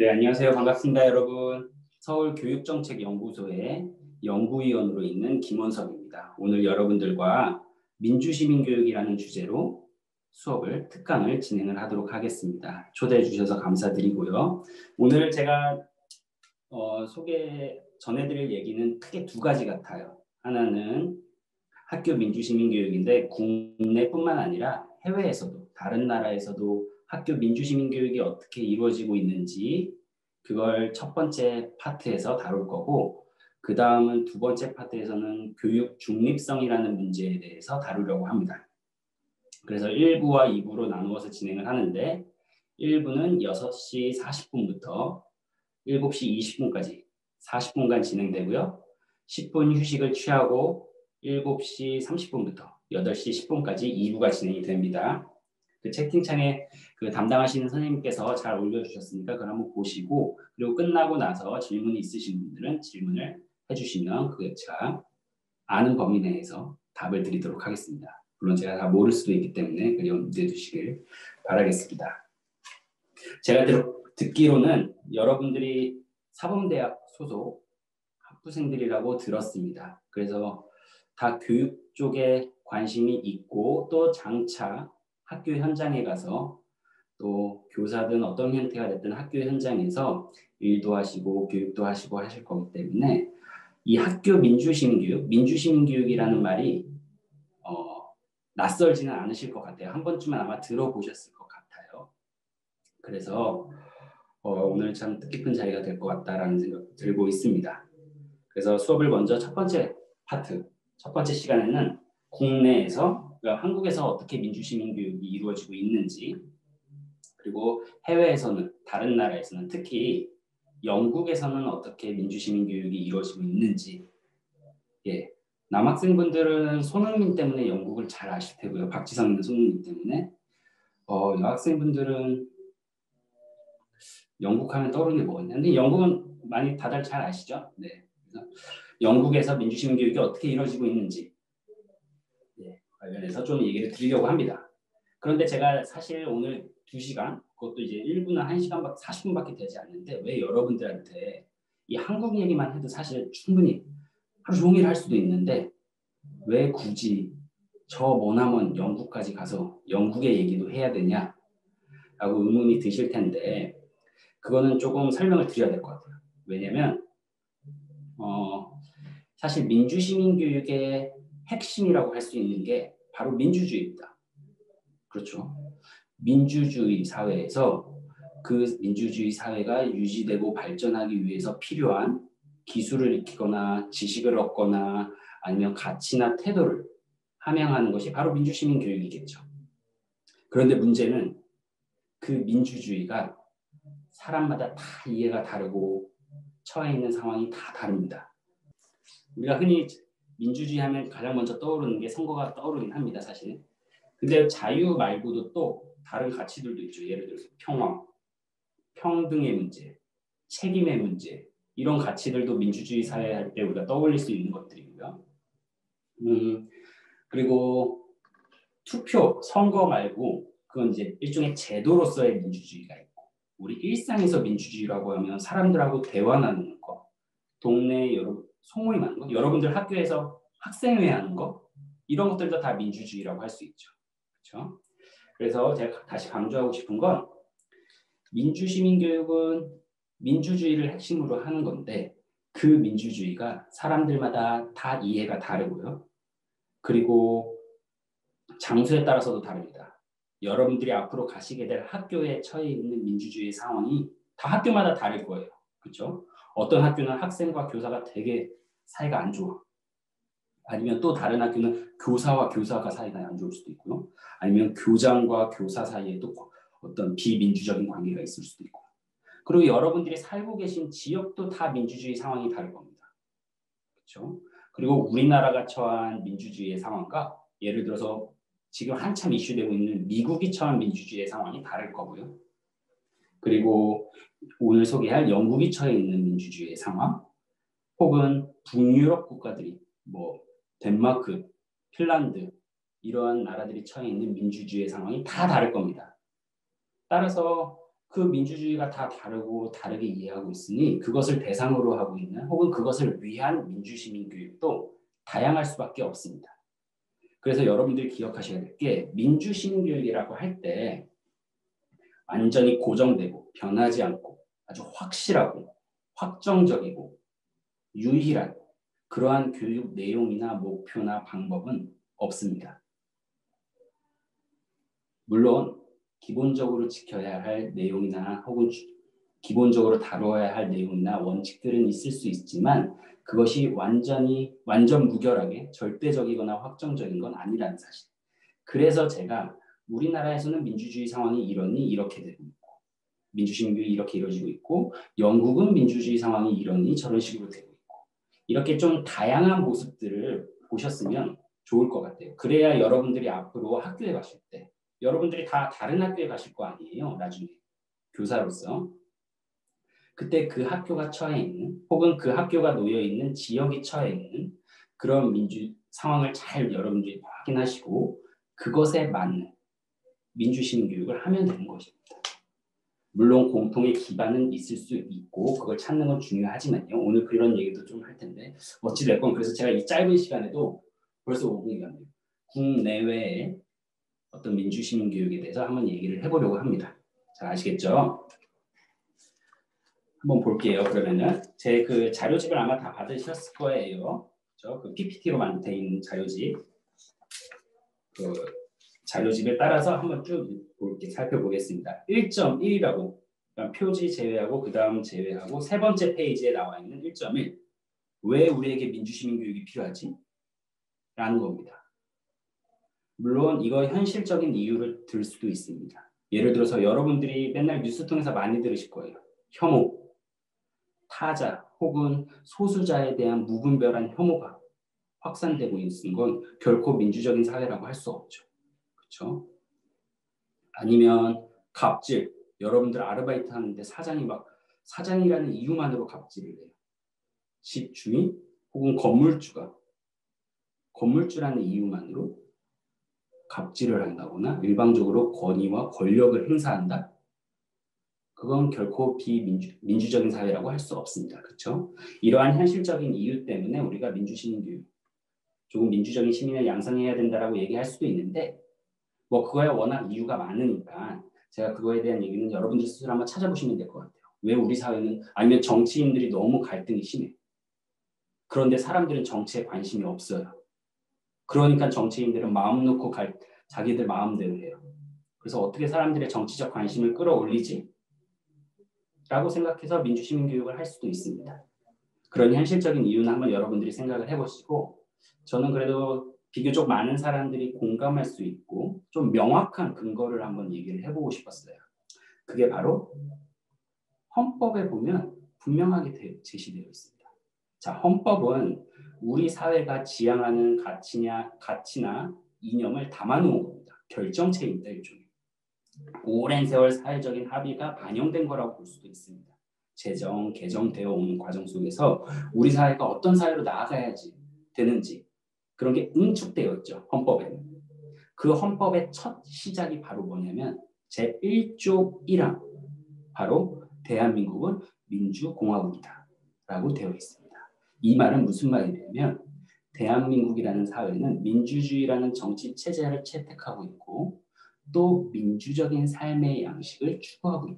네, 안녕하세요. 반갑습니다, 여러분. 서울교육정책연구소의 연구위원으로 있는 김원석입니다. 오늘 여러분들과 민주시민교육이라는 주제로 수업을, 특강을 진행을 하도록 하겠습니다. 초대해 주셔서 감사드리고요. 오늘 제가 전해드릴 얘기는 크게 두 가지 같아요. 하나는 학교 민주시민교육인데 국내뿐만 아니라 해외에서도, 다른 나라에서도 학교 민주시민교육이 어떻게 이루어지고 있는지 그걸 첫 번째 파트에서 다룰 거고, 그 다음은 두 번째 파트에서는 교육 중립성이라는 문제에 대해서 다루려고 합니다. 그래서 1부와 2부로 나누어서 진행을 하는데, 1부는 6시 40분부터 7시 20분까지 40분간 진행되고요. 10분 휴식을 취하고 7시 30분부터 8시 10분까지 2부가 진행이 됩니다. 그 채팅창에 그 담당하시는 선생님께서 잘 올려주셨으니까 그걸 한번 보시고, 그리고 끝나고 나서 질문이 있으신 분들은 질문을 해주시면 그 제가 아는 범위 내에서 답을 드리도록 하겠습니다. 물론 제가 다 모를 수도 있기 때문에 그걸 염두에 두시길 바라겠습니다. 제가 듣기로는 여러분들이 사범대학 소속 학부생들이라고 들었습니다. 그래서 다 교육 쪽에 관심이 있고, 또 장차 학교 현장에 가서 또 교사든 어떤 형태가 됐든 학교 현장에서 일도 하시고 교육도 하시고 하실 거기 때문에 이 학교 민주시민교육이라는 말이 낯설지는 않으실 것 같아요. 한 번쯤은 아마 들어보셨을 것 같아요. 그래서 오늘 참 뜻깊은 자리가 될 것 같다라는 생각 들고 있습니다. 그래서 수업을 먼저 첫 번째 파트, 첫 번째 시간에는 국내에서, 그러니까 한국에서 어떻게 민주시민교육이 이루어지고 있는지, 그리고 해외에서는, 다른 나라에서는, 특히 영국에서는 어떻게 민주시민교육이 이루어지고 있는지. 예, 남학생분들은 손흥민 때문에 영국을 잘 아실 테고요. 박지성 있는 손흥민 때문에. 여학생분들은 영국 하면 떠오르는 게 뭐가 있나? 근데 영국은 많이 다들 잘 아시죠? 네. 그래서 영국에서 민주시민교육이 어떻게 이루어지고 있는지, 네, 관련해서 좀 얘기를 드리려고 합니다. 그런데 제가 사실 오늘 2시간, 그것도 이제 1부나 1시간 40분밖에 되지 않는데, 왜 여러분들한테 이 한국 얘기만 해도 사실 충분히 하루 종일 할 수도 있는데 왜 굳이 저 머나먼 영국까지 가서 영국의 얘기도 해야 되냐라고 의문이 드실 텐데, 그거는 조금 설명을 드려야 될 것 같아요. 왜냐면 사실 민주시민교육의 핵심이라고 할 수 있는 게 바로 민주주의입니다. 그렇죠. 민주주의 사회에서 그 민주주의 사회가 유지되고 발전하기 위해서 필요한 기술을 익히거나 지식을 얻거나 아니면 가치나 태도를 함양하는 것이 바로 민주시민 교육이겠죠. 그런데 문제는 그 민주주의가 사람마다 다 이해가 다르고 처해 있는 상황이 다 다릅니다. 우리가 흔히 민주주의 하면 가장 먼저 떠오르는 게 선거가 떠오르긴 합니다, 사실. 근데 자유 말고도 또 다른 가치들도 있죠. 예를 들어서 평화, 평등의 문제, 책임의 문제, 이런 가치들도 민주주의 사회 할 때 우리가 떠올릴 수 있는 것들이고요. 그리고 투표, 선거 말고 그건 이제 일종의 제도로서의 민주주의가 있고, 우리 일상에서 민주주의라고 하면 사람들하고 대화 나누는 거, 동네에 소모임하는 거, 여러분들 학교에서 학생회 하는 거, 이런 것들도 다 민주주의라고 할 수 있죠. 그렇죠? 그래서 제가 다시 강조하고 싶은 건, 민주시민교육은 민주주의를 핵심으로 하는 건데 그 민주주의가 사람들마다 다 이해가 다르고요. 그리고 장소에 따라서도 다릅니다. 여러분들이 앞으로 가시게 될 학교에 처해 있는 민주주의 상황이 다 학교마다 다를 거예요. 그렇죠? 어떤 학교는 학생과 교사가 되게 사이가 안 좋아. 아니면 또 다른 학교는 교사와 교사가 사이가 안 좋을 수도 있고요. 아니면 교장과 교사 사이에도 어떤 비민주적인 관계가 있을 수도 있고. 그리고 여러분들이 살고 계신 지역도 다 민주주의 상황이 다를 겁니다. 그렇죠? 그리고 우리나라가 처한 민주주의의 상황과 예를 들어서 지금 한참 이슈되고 있는 미국이 처한 민주주의의 상황이 다를 거고요. 그리고 오늘 소개할 영국이 처해 있는 민주주의의 상황, 혹은 북유럽 국가들이 덴마크, 핀란드 이러한 나라들이 처해 있는 민주주의의 상황이 다 다를 겁니다. 따라서 그 민주주의가 다 다르고 다르게 이해하고 있으니 그것을 대상으로 하고 있는 혹은 그것을 위한 민주시민교육도 다양할 수밖에 없습니다. 그래서 여러분들이 기억하셔야 될 게 민주시민교육이라고 할 때 완전히 고정되고 변하지 않고 아주 확실하고 확정적이고 유일한 그러한 교육 내용이나 목표나 방법은 없습니다. 물론 기본적으로 지켜야 할 내용이나 혹은 기본적으로 다뤄야 할 내용이나 원칙들은 있을 수 있지만 그것이 완전 무결하게 절대적이거나 확정적인 건 아니라는 사실. 그래서 제가 우리나라에서는 민주주의 상황이 이러니 이렇게 되고 있고 민주시민교육이 이렇게 이루어지고 있고 영국은 민주주의 상황이 이러니 저런 식으로 되고 있고 이렇게 좀 다양한 모습들을 보셨으면 좋을 것 같아요. 그래야 여러분들이 앞으로 학교에 가실 때 여러분들이 다 다른 학교에 가실 거 아니에요. 나중에 교사로서. 그때 그 학교가 처해 있는 혹은 그 학교가 놓여 있는 지역이 처해 있는 그런 민주 상황을 잘 여러분들이 확인하시고 그것에 맞는 민주시민 교육을 하면 되는 것입니다. 물론 공통의 기반은 있을 수 있고 그걸 찾는 건 중요하지만요. 오늘 그런 얘기도 좀 할 텐데 어찌됐건 그래서 제가 이 짧은 시간에도 벌써 5분이 갔네요. 국내외의 어떤 민주시민 교육에 대해서 한번 얘기를 해보려고 합니다. 잘 아시겠죠? 한번 볼게요. 그러면은 제 그 자료집을 아마 다 받으셨을 거예요. 그 PPT로 만든 있는 자료집. 그 자료집에 따라서 한번 쭉 살펴보겠습니다. 1.1이라고 표지 제외하고 그 다음 제외하고 세 번째 페이지에 나와 있는 1.1. 왜 우리에게 민주시민 교육이 필요하지? 라는 겁니다. 물론 이거 현실적인 이유를 들 수도 있습니다. 예를 들어서 여러분들이 맨날 뉴스 통해서 많이 들으실 거예요. 혐오, 타자 혹은 소수자에 대한 무분별한 혐오가 확산되고 있는 건 결코 민주적인 사회라고 할 수 없죠. 그렇죠? 아니면 갑질. 여러분들 아르바이트 하는데 사장이라는 이유만으로 갑질을 해요. 집주인 혹은 건물주라는 이유만으로 갑질을 한다거나 일방적으로 권위와 권력을 행사한다. 그건 결코 민주적인 사회라고 할 수 없습니다. 그렇죠? 이러한 현실적인 이유 때문에 우리가 민주시민교육, 조금 민주적인 시민을 양성해야 된다라고 얘기할 수도 있는데 그거야 워낙 이유가 많으니까 제가 그거에 대한 얘기는 여러분들 스스로 한번 찾아보시면 될 것 같아요. 왜 우리 사회는 아니면 정치인들이 너무 갈등이 심해. 그런데 사람들은 정치에 관심이 없어요. 그러니까 정치인들은 마음 놓고 자기들 마음대로 해요. 그래서 어떻게 사람들의 정치적 관심을 끌어올리지? 라고 생각해서 민주시민교육을 할 수도 있습니다. 그런 현실적인 이유는 한번 여러분들이 생각을 해보시고 저는 그래도 비교적 많은 사람들이 공감할 수 있고 좀 명확한 근거를 한번 얘기를 해보고 싶었어요. 그게 바로 헌법에 보면 분명하게 제시되어 있습니다. 자, 헌법은 우리 사회가 지향하는 가치나 이념을 담아놓은 겁니다. 결정체입니다. 일종의. 오랜 세월 사회적인 합의가 반영된 거라고 볼 수도 있습니다. 개정되어 오는 과정 속에서 우리 사회가 어떤 사회로 나아가야지 되는지 그런 게 응축되어 있죠. 헌법에는. 그 헌법의 첫 시작이 바로 뭐냐면 제1조 1항 바로 대한민국은 민주공화국이다 라고 되어 있습니다. 이 말은 무슨 말이냐면 대한민국이라는 사회는 민주주의라는 정치 체제를 채택하고 있고 또 민주적인 삶의 양식을 추구하고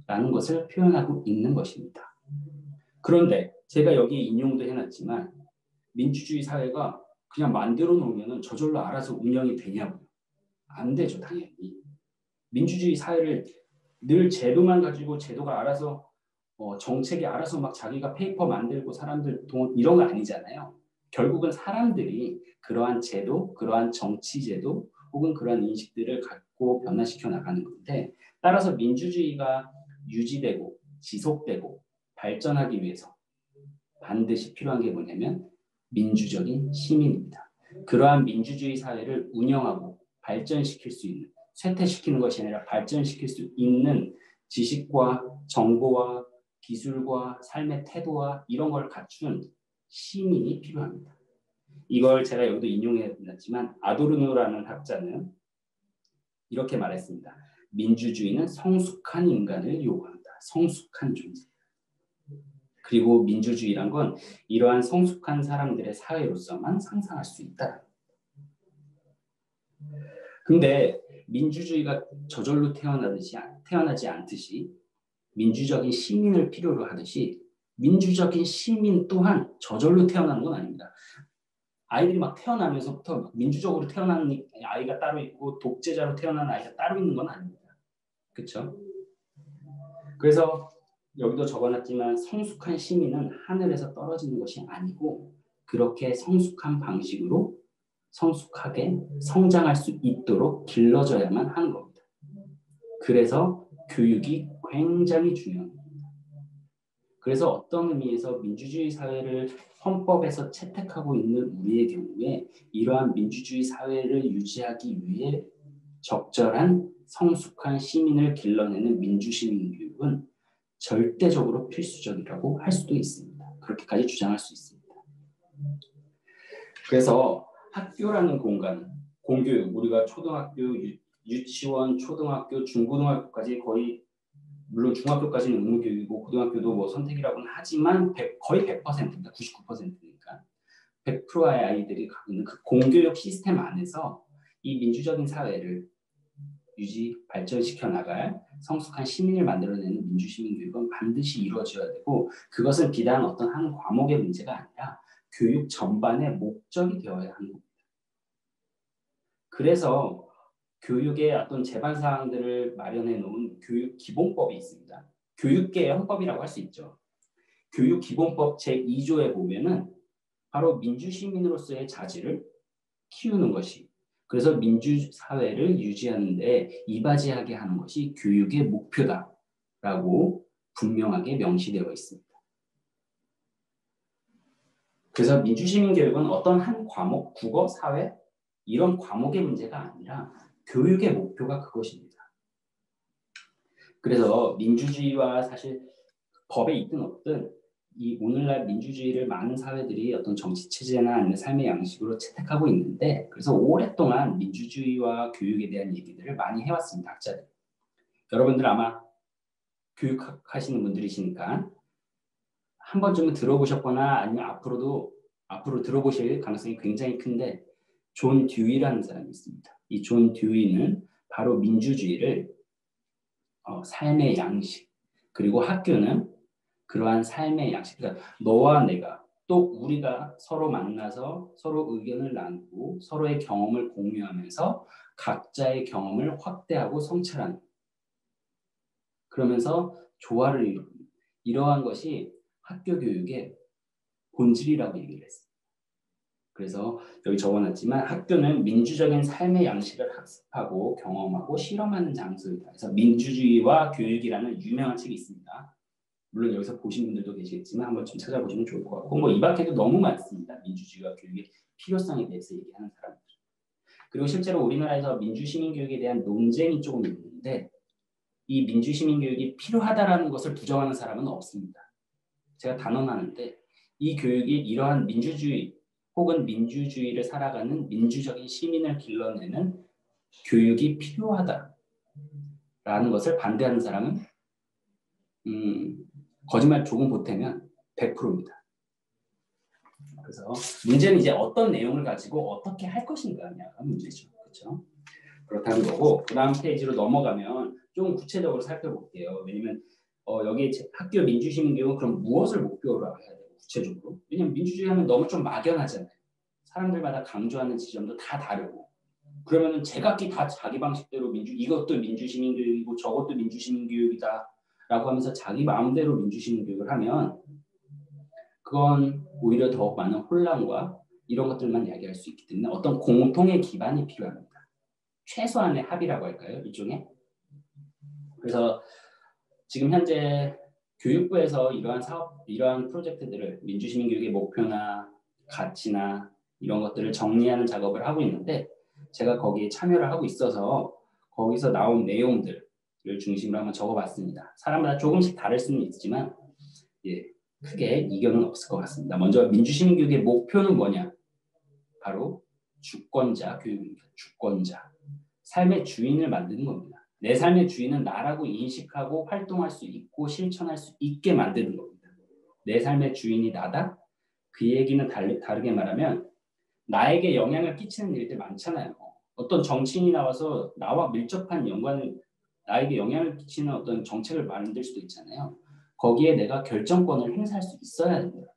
있다라는 것을 표현하고 있는 것입니다. 그런데 제가 여기 인용도 해놨지만 민주주의 사회가 그냥 만들어 놓으면 저절로 알아서 운영이 되냐고요. 안 되죠, 당연히. 민주주의 사회를 늘 제도만 가지고 제도가 알아서 정책이 알아서 막 자기가 페이퍼 만들고 사람들 돈 이런 거 아니잖아요. 결국은 사람들이 그러한 제도, 그러한 정치 제도 혹은 그러한 인식들을 갖고 변화시켜 나가는 건데 따라서 민주주의가 유지되고 지속되고 발전하기 위해서 반드시 필요한 게 뭐냐면 민주적인 시민입니다. 그러한 민주주의 사회를 운영하고 발전시킬 수 있는 쇠퇴시키는 것이 아니라 발전시킬 수 있는 지식과 정보와 기술과 삶의 태도와 이런 걸 갖춘 시민이 필요합니다. 이걸 제가 여기도 인용해 놨지만 아도르노라는 학자는 이렇게 말했습니다. 민주주의는 성숙한 인간을 요구한다. 성숙한 존재. 그리고 민주주의란 건 이러한 성숙한 사람들의 사회로서만 상상할 수 있다. 근데 민주주의가 저절로 태어나지 않듯이 민주적인 시민을 필요로 하듯이 민주적인 시민 또한 저절로 태어나는 건 아닙니다. 아이들이 막 태어나면서부터 민주적으로 태어나는 아이가 따로 있고 독재자로 태어난 아이가 따로 있는 건 아닙니다. 그렇죠? 그래서 여기도 적어놨지만 성숙한 시민은 하늘에서 떨어지는 것이 아니고 그렇게 성숙한 방식으로 성숙하게 성장할 수 있도록 길러져야만 하는 겁니다. 그래서 교육이 굉장히 중요합니다. 그래서 어떤 의미에서 민주주의 사회를 헌법에서 채택하고 있는 우리의 경우에 이러한 민주주의 사회를 유지하기 위해 적절한 성숙한 시민을 길러내는 민주시민 교육은 절대적으로 필수적이라고 할 수도 있습니다. 그렇게까지 주장할 수 있습니다. 그래서 학교라는 공간, 공교육, 우리가 초등학교, 유치원, 초등학교, 중고등학교까지 거의 물론 중학교까지는 의무교육이고 고등학교도 뭐 선택이라고는 하지만 거의 100%입니다. 99%니까 100%의 아이들이 갖고 있는 그 공교육 시스템 안에서 이 민주적인 사회를 발전시켜 나갈 성숙한 시민을 만들어내는 민주시민 교육은 반드시 이루어져야 되고 그것은 비단 어떤 한 과목의 문제가 아니라 교육 전반의 목적이 되어야 하는 겁니다. 그래서 교육의 어떤 제반 사항들을 마련해 놓은 교육 기본법이 있습니다. 교육계의 헌법이라고 할 수 있죠. 교육 기본법 제2조에 보면은 바로 민주시민으로서의 자질을 키우는 것이 그래서 민주사회를 유지하는 데 이바지하게 하는 것이 교육의 목표다라고 분명하게 명시되어 있습니다. 그래서 민주시민 교육은 어떤 한 과목, 국어, 사회 이런 과목의 문제가 아니라 교육의 목표가 그것입니다. 그래서 민주주의와 사실 법에 있든 없든 이 오늘날 민주주의를 많은 사회들이 어떤 정치 체제나 아니면 삶의 양식으로 채택하고 있는데 그래서 오랫동안 민주주의와 교육에 대한 얘기들을 많이 해왔습니다. 학자들. 여러분들 아마 교육하시는 분들이시니까 한 번쯤은 들어보셨거나 아니면 앞으로 들어보실 가능성이 굉장히 큰데 존 듀이라는 사람이 있습니다. 이 존 듀이는 바로 민주주의를 삶의 양식 그리고 학교는 그러한 삶의 양식 그러니까 너와 내가 또 우리가 서로 만나서 서로 의견을 나누고 서로의 경험을 공유하면서 각자의 경험을 확대하고 성찰하는 그러면서 조화를 이루는 이러한 것이 학교 교육의 본질이라고 얘기를 했습니다. 그래서 여기 적어놨지만 학교는 민주적인 삶의 양식을 학습하고 경험하고 실험하는 장소이다. 그래서 민주주의와 교육이라는 유명한 책이 있습니다. 물론 여기서 보신 분들도 계시겠지만 한번 좀 찾아보시면 좋을 것 같고 뭐 이 밖에도 너무 많습니다. 민주주의와 교육의 필요성에 대해서 얘기하는 사람들. 그리고 실제로 우리나라에서 민주시민교육에 대한 논쟁이 조금 있는데 이 민주시민교육이 필요하다라는 것을 부정하는 사람은 없습니다. 제가 단언하는데 이 교육이 이러한 민주주의 혹은 민주주의를 살아가는 민주적인 시민을 길러내는 교육이 필요하다라는 것을 반대하는 사람은 거짓말 조금 보태면 100%입니다. 그래서 문제는 이제 어떤 내용을 가지고 어떻게 할 것인가가 문제죠. 그렇죠? 그렇다는 거고 그 다음 페이지로 넘어가면 좀 구체적으로 살펴볼게요. 왜냐면 여기 학교 민주시민교육은 그럼 무엇을 목표로 해야 돼요? 구체적으로. 왜냐면 민주주의 하면 너무 좀 막연하잖아요. 사람들마다 강조하는 지점도 다 다르고 그러면은 제각기 다 자기 방식대로 이것도 민주시민교육이고 저것도 민주시민교육이다 라고 하면서 자기 마음대로 민주시민교육을 하면 그건 오히려 더 많은 혼란과 이런 것들만 이야기할 수 있기 때문에 어떤 공통의 기반이 필요합니다. 최소한의 합의라고 할까요? 일종의. 그래서 지금 현재 교육부에서 이러한 프로젝트들을 민주시민교육의 목표나 가치나 이런 것들을 정리하는 작업을 하고 있는데 제가 거기에 참여를 하고 있어서 거기서 나온 내용들을 중심으로 한번 적어봤습니다. 사람마다 조금씩 다를 수는 있지만 크게 이견은 없을 것 같습니다. 먼저 민주시민교육의 목표는 뭐냐? 바로 주권자 교육입니다. 주권자. 삶의 주인을 만드는 겁니다. 내 삶의 주인은 나라고 인식하고 활동할 수 있고 실천할 수 있게 만드는 겁니다. 내 삶의 주인이 나다? 그 얘기는 다르게 말하면 나에게 영향을 끼치는 일들 많잖아요. 어떤 정치인이 나와서 나와 밀접한 연관을 나에게 영향을 끼치는 어떤 정책을 만들 수도 있잖아요. 거기에 내가 결정권을 행사할 수 있어야 됩니다.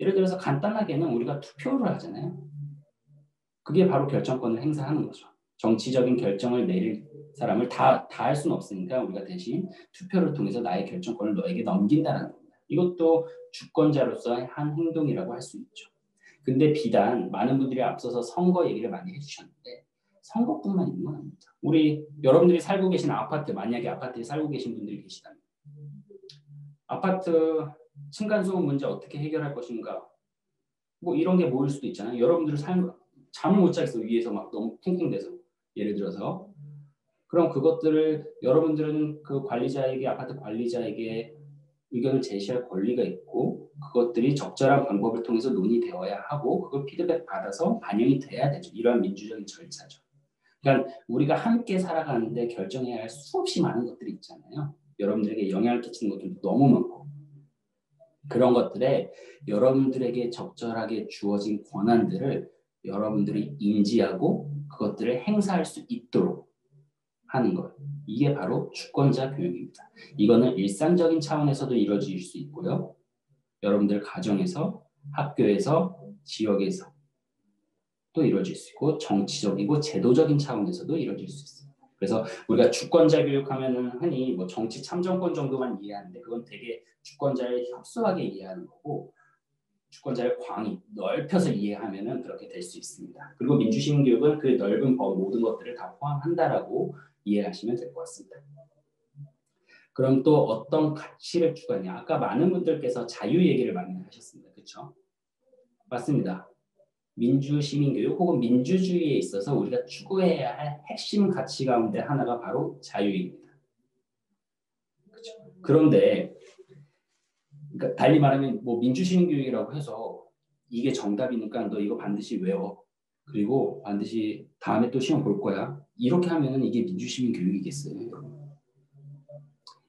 예를 들어서 간단하게는 우리가 투표를 하잖아요. 그게 바로 결정권을 행사하는 거죠. 정치적인 결정을 내릴 사람을 다 할 수는 없으니까 우리가 대신 투표를 통해서 나의 결정권을 너에게 넘긴다는 겁니다. 이것도 주권자로서의 한 행동이라고 할 수 있죠. 근데 비단 많은 분들이 앞서서 선거 얘기를 많이 해주셨는데 선거뿐만 있는 건 아닙니다. 우리 여러분들이 살고 계신 아파트, 만약에 아파트에 살고 계신 분들이 계시다면 아파트 층간소음 문제 어떻게 해결할 것인가 뭐 이런 게 모일 수도 있잖아요. 여러분들 잠을 못 자겠어. 위에서 막 너무 쿵쿵대서 예를 들어서 그럼 그것들을 여러분들은 그 관리자에게 아파트 관리자에게 의견을 제시할 권리가 있고 그것들이 적절한 방법을 통해서 논의되어야 하고 그걸 피드백 받아서 반영이 돼야 되죠. 이러한 민주적인 절차죠. 그러니까 우리가 함께 살아가는데 결정해야 할 수없이 많은 것들이 있잖아요. 여러분들에게 영향을 끼치는 것들도 너무 많고 그런 것들에 여러분들에게 적절하게 주어진 권한들을 여러분들이 인지하고 그것들을 행사할 수 있도록 하는 것. 이게 바로 주권자 교육입니다. 이거는 일상적인 차원에서도 이루어질 수 있고요. 여러분들 가정에서, 학교에서, 지역에서 또 이루어질 수 있고 정치적이고 제도적인 차원에서도 이루어질 수 있습니다. 그래서 우리가 주권자 교육하면은 흔히 뭐 정치 참정권 정도만 이해하는데 그건 되게 주권자를 협소하게 이해하는 거고 주권자를 광이 넓혀서 이해하면은 그렇게 될 수 있습니다. 그리고 민주시민 교육은 그 넓은 법 모든 것들을 다 포함한다라고 이해하시면 될 것 같습니다. 그럼 또 어떤 가치를 추구하냐? 아까 많은 분들께서 자유 얘기를 많이 하셨습니다. 그렇죠? 맞습니다. 민주시민교육 혹은 민주주의에 있어서 우리가 추구해야 할 핵심 가치 가운데 하나가 바로 자유입니다. 그렇죠? 그런데 그러니까 달리 말하면 뭐 민주시민교육이라고 해서 이게 정답이니까 너 이거 반드시 외워. 그리고 반드시 다음에 또 시험 볼 거야. 이렇게 하면은 이게 민주시민교육이겠어요.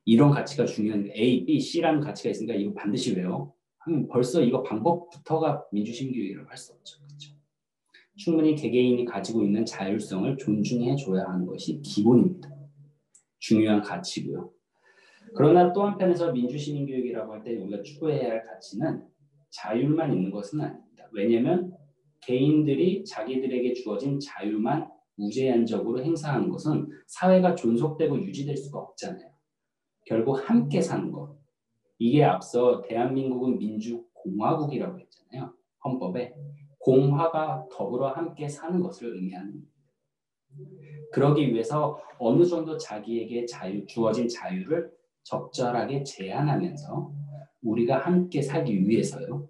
이런 가치가 중요한 A, B, C라는 가치가 있으니까 이거 반드시 외워. 하면 벌써 이거 방법부터가 민주시민교육이라고 할 수 없죠. 그렇죠? 충분히 개개인이 가지고 있는 자율성을 존중해 줘야 하는 것이 기본입니다. 중요한 가치고요. 그러나 또 한편에서 민주시민교육이라고 할 때 우리가 추구해야 할 가치는 자율만 있는 것은 아닙니다. 왜냐하면 개인들이 자기들에게 주어진 자유만 무제한적으로 행사하는 것은 사회가 존속되고 유지될 수가 없잖아요. 결국 함께 사는 것. 이게 앞서 대한민국은 민주공화국이라고 했잖아요. 헌법에. 공화가 더불어 함께 사는 것을 의미하는 그러기 위해서 어느 정도 자기에게 주어진 자유를 적절하게 제한하면서 우리가 함께 살기 위해서요.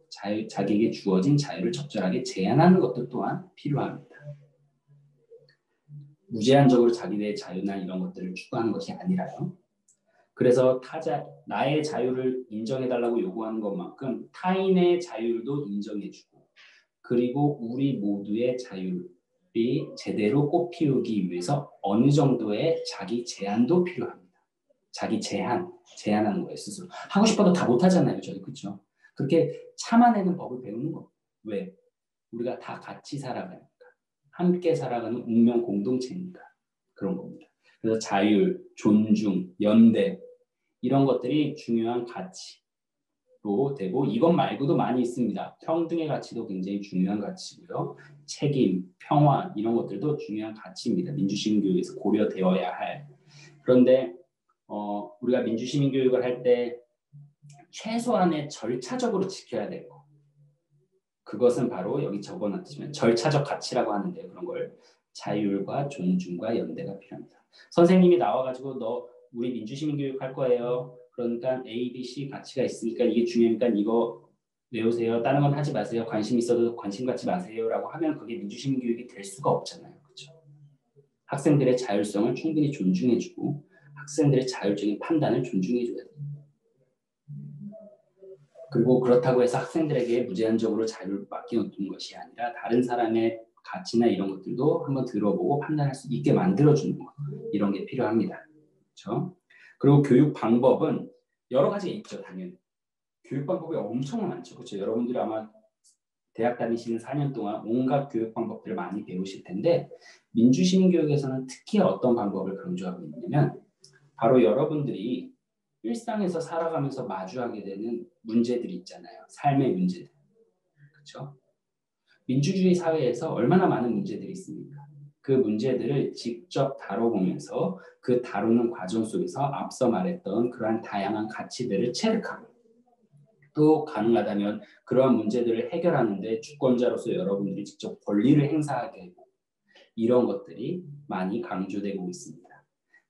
자기에게 주어진 자유를 적절하게 제한하는 것도 또한 필요합니다. 무제한적으로 자기의 자유나 이런 것들을 추구하는 것이 아니라요. 그래서 나의 자유를 인정해달라고 요구하는 것만큼 타인의 자유도 인정해주고 그리고 우리 모두의 자유를 제대로 꽃피우기 위해서 어느 정도의 자기 제한도 필요합니다. 자기 제한하는 거예요, 스스로. 하고 싶어도 다 못하잖아요, 저희. 그렇죠? 그렇게 참아내는 법을 배우는 거. 왜? 우리가 다 같이 살아가니까. 함께 살아가는 운명 공동체니까. 그런 겁니다. 그래서 자율, 존중, 연대 이런 것들이 중요한 가치로 되고 이것 말고도 많이 있습니다. 평등의 가치도 굉장히 중요한 가치고요. 책임, 평화 이런 것들도 중요한 가치입니다. 민주시민교육에서 고려되어야 할. 그런데 우리가 민주시민교육을 할 때 최소한의 절차적으로 지켜야 될 것. 그것은 바로 여기 적어놨지만 절차적 가치라고 하는데요. 그런 걸 자율과 존중과 연대가 필요합니다. 선생님이 나와가지고 너 우리 민주시민교육 할 거예요. 그러니까 A, B, C 가치가 있으니까 이게 중요하니까 이거 외우세요. 다른 건 하지 마세요. 관심 있어도 관심 갖지 마세요라고 하면 그게 민주시민교육이 될 수가 없잖아요. 그렇죠? 학생들의 자율성을 충분히 존중해주고 학생들의 자율적인 판단을 존중해줘야 돼요. 그리고 그렇다고 해서 학생들에게 무제한적으로 자유를 맡겨놓는 것이 아니라 다른 사람의 가치나 이런 것들도 한번 들어보고 판단할 수 있게 만들어주는 것. 이런 게 필요합니다. 그렇죠? 그리고 교육 방법은 여러 가지가 있죠. 당연히. 교육 방법이 엄청 많죠. 그렇죠? 여러분들이 아마 대학 다니시는 4년 동안 온갖 교육 방법들을 많이 배우실 텐데 민주시민교육에서는 특히 어떤 방법을 강조하고 있냐면 바로 여러분들이 일상에서 살아가면서 마주하게 되는 문제들이 있잖아요. 삶의 문제들. 그렇죠? 민주주의 사회에서 얼마나 많은 문제들이 있습니까? 그 문제들을 직접 다뤄보면서 그 다루는 과정 속에서 앞서 말했던 그러한 다양한 가치들을 체득하고 또 가능하다면 그러한 문제들을 해결하는 데 주권자로서 여러분들이 직접 권리를 행사하게 되고 이런 것들이 많이 강조되고 있습니다.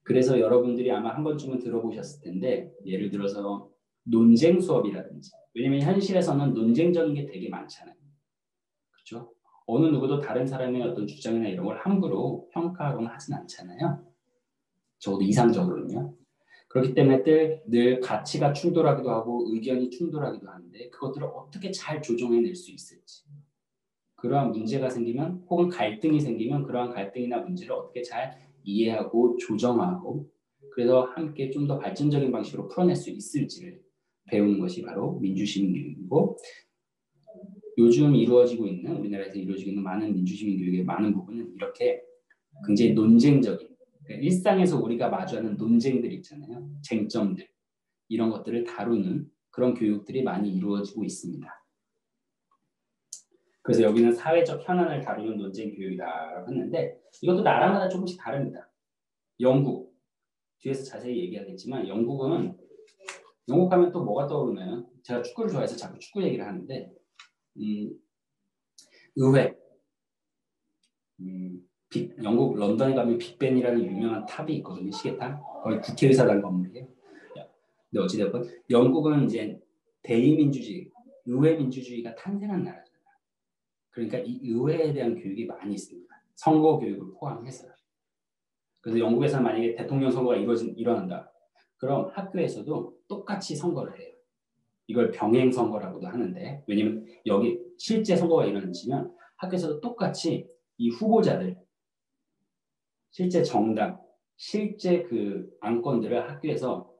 그래서 여러분들이 아마 한 번쯤은 들어보셨을 텐데 예를 들어서 논쟁 수업이라든지 왜냐하면 현실에서는 논쟁적인 게 되게 많잖아요. 그렇죠? 어느 누구도 다른 사람의 어떤 주장이나 이런 걸 함부로 평가하거나 하진 않잖아요. 적어도 이상적으로는요. 그렇기 때문에 늘 가치가 충돌하기도 하고 의견이 충돌하기도 하는데 그것들을 어떻게 잘 조정해낼 수 있을지 그러한 문제가 생기면 혹은 갈등이 생기면 그러한 갈등이나 문제를 어떻게 잘 이해하고 조정하고 그래서 함께 좀 더 발전적인 방식으로 풀어낼 수 있을지를 배우는 것이 바로 민주시민교육이고 요즘 이루어지고 있는 우리나라에서 이루어지고 있는 많은 민주시민교육의 많은 부분은 이렇게 굉장히 논쟁적인 그러니까 일상에서 우리가 마주하는 논쟁들 있잖아요. 쟁점들 이런 것들을 다루는 그런 교육들이 많이 이루어지고 있습니다. 그래서 여기는 사회적 현안을 다루는 논쟁 교육이라고 했는데 이것도 나라마다 조금씩 다릅니다. 영국 뒤에서 자세히 얘기하겠지만 영국 하면 또 뭐가 떠오르나요? 제가 축구를 좋아해서 자꾸 축구 얘기를 하는데 의회 영국 런던에 가면 빅벤이라는 유명한 탑이 있거든요. 시계탑. 거기 국회의사당 건물이에요. 근데 어찌됐건 영국은 이제 대의민주주의, 의회 민주주의가 탄생한 나라잖아요. 그러니까 이 의회에 대한 교육이 많이 있습니다. 선거 교육을 포함해서. 그래서 영국에서는 만약에 대통령 선거가 일어난다. 그럼 학교에서도 똑같이 선거를 해요. 이걸 병행 선거라고도 하는데 왜냐면 여기 실제 선거가 일어나면 학교에서도 똑같이 이 후보자들 실제 정당, 실제 그 안건들을 학교에서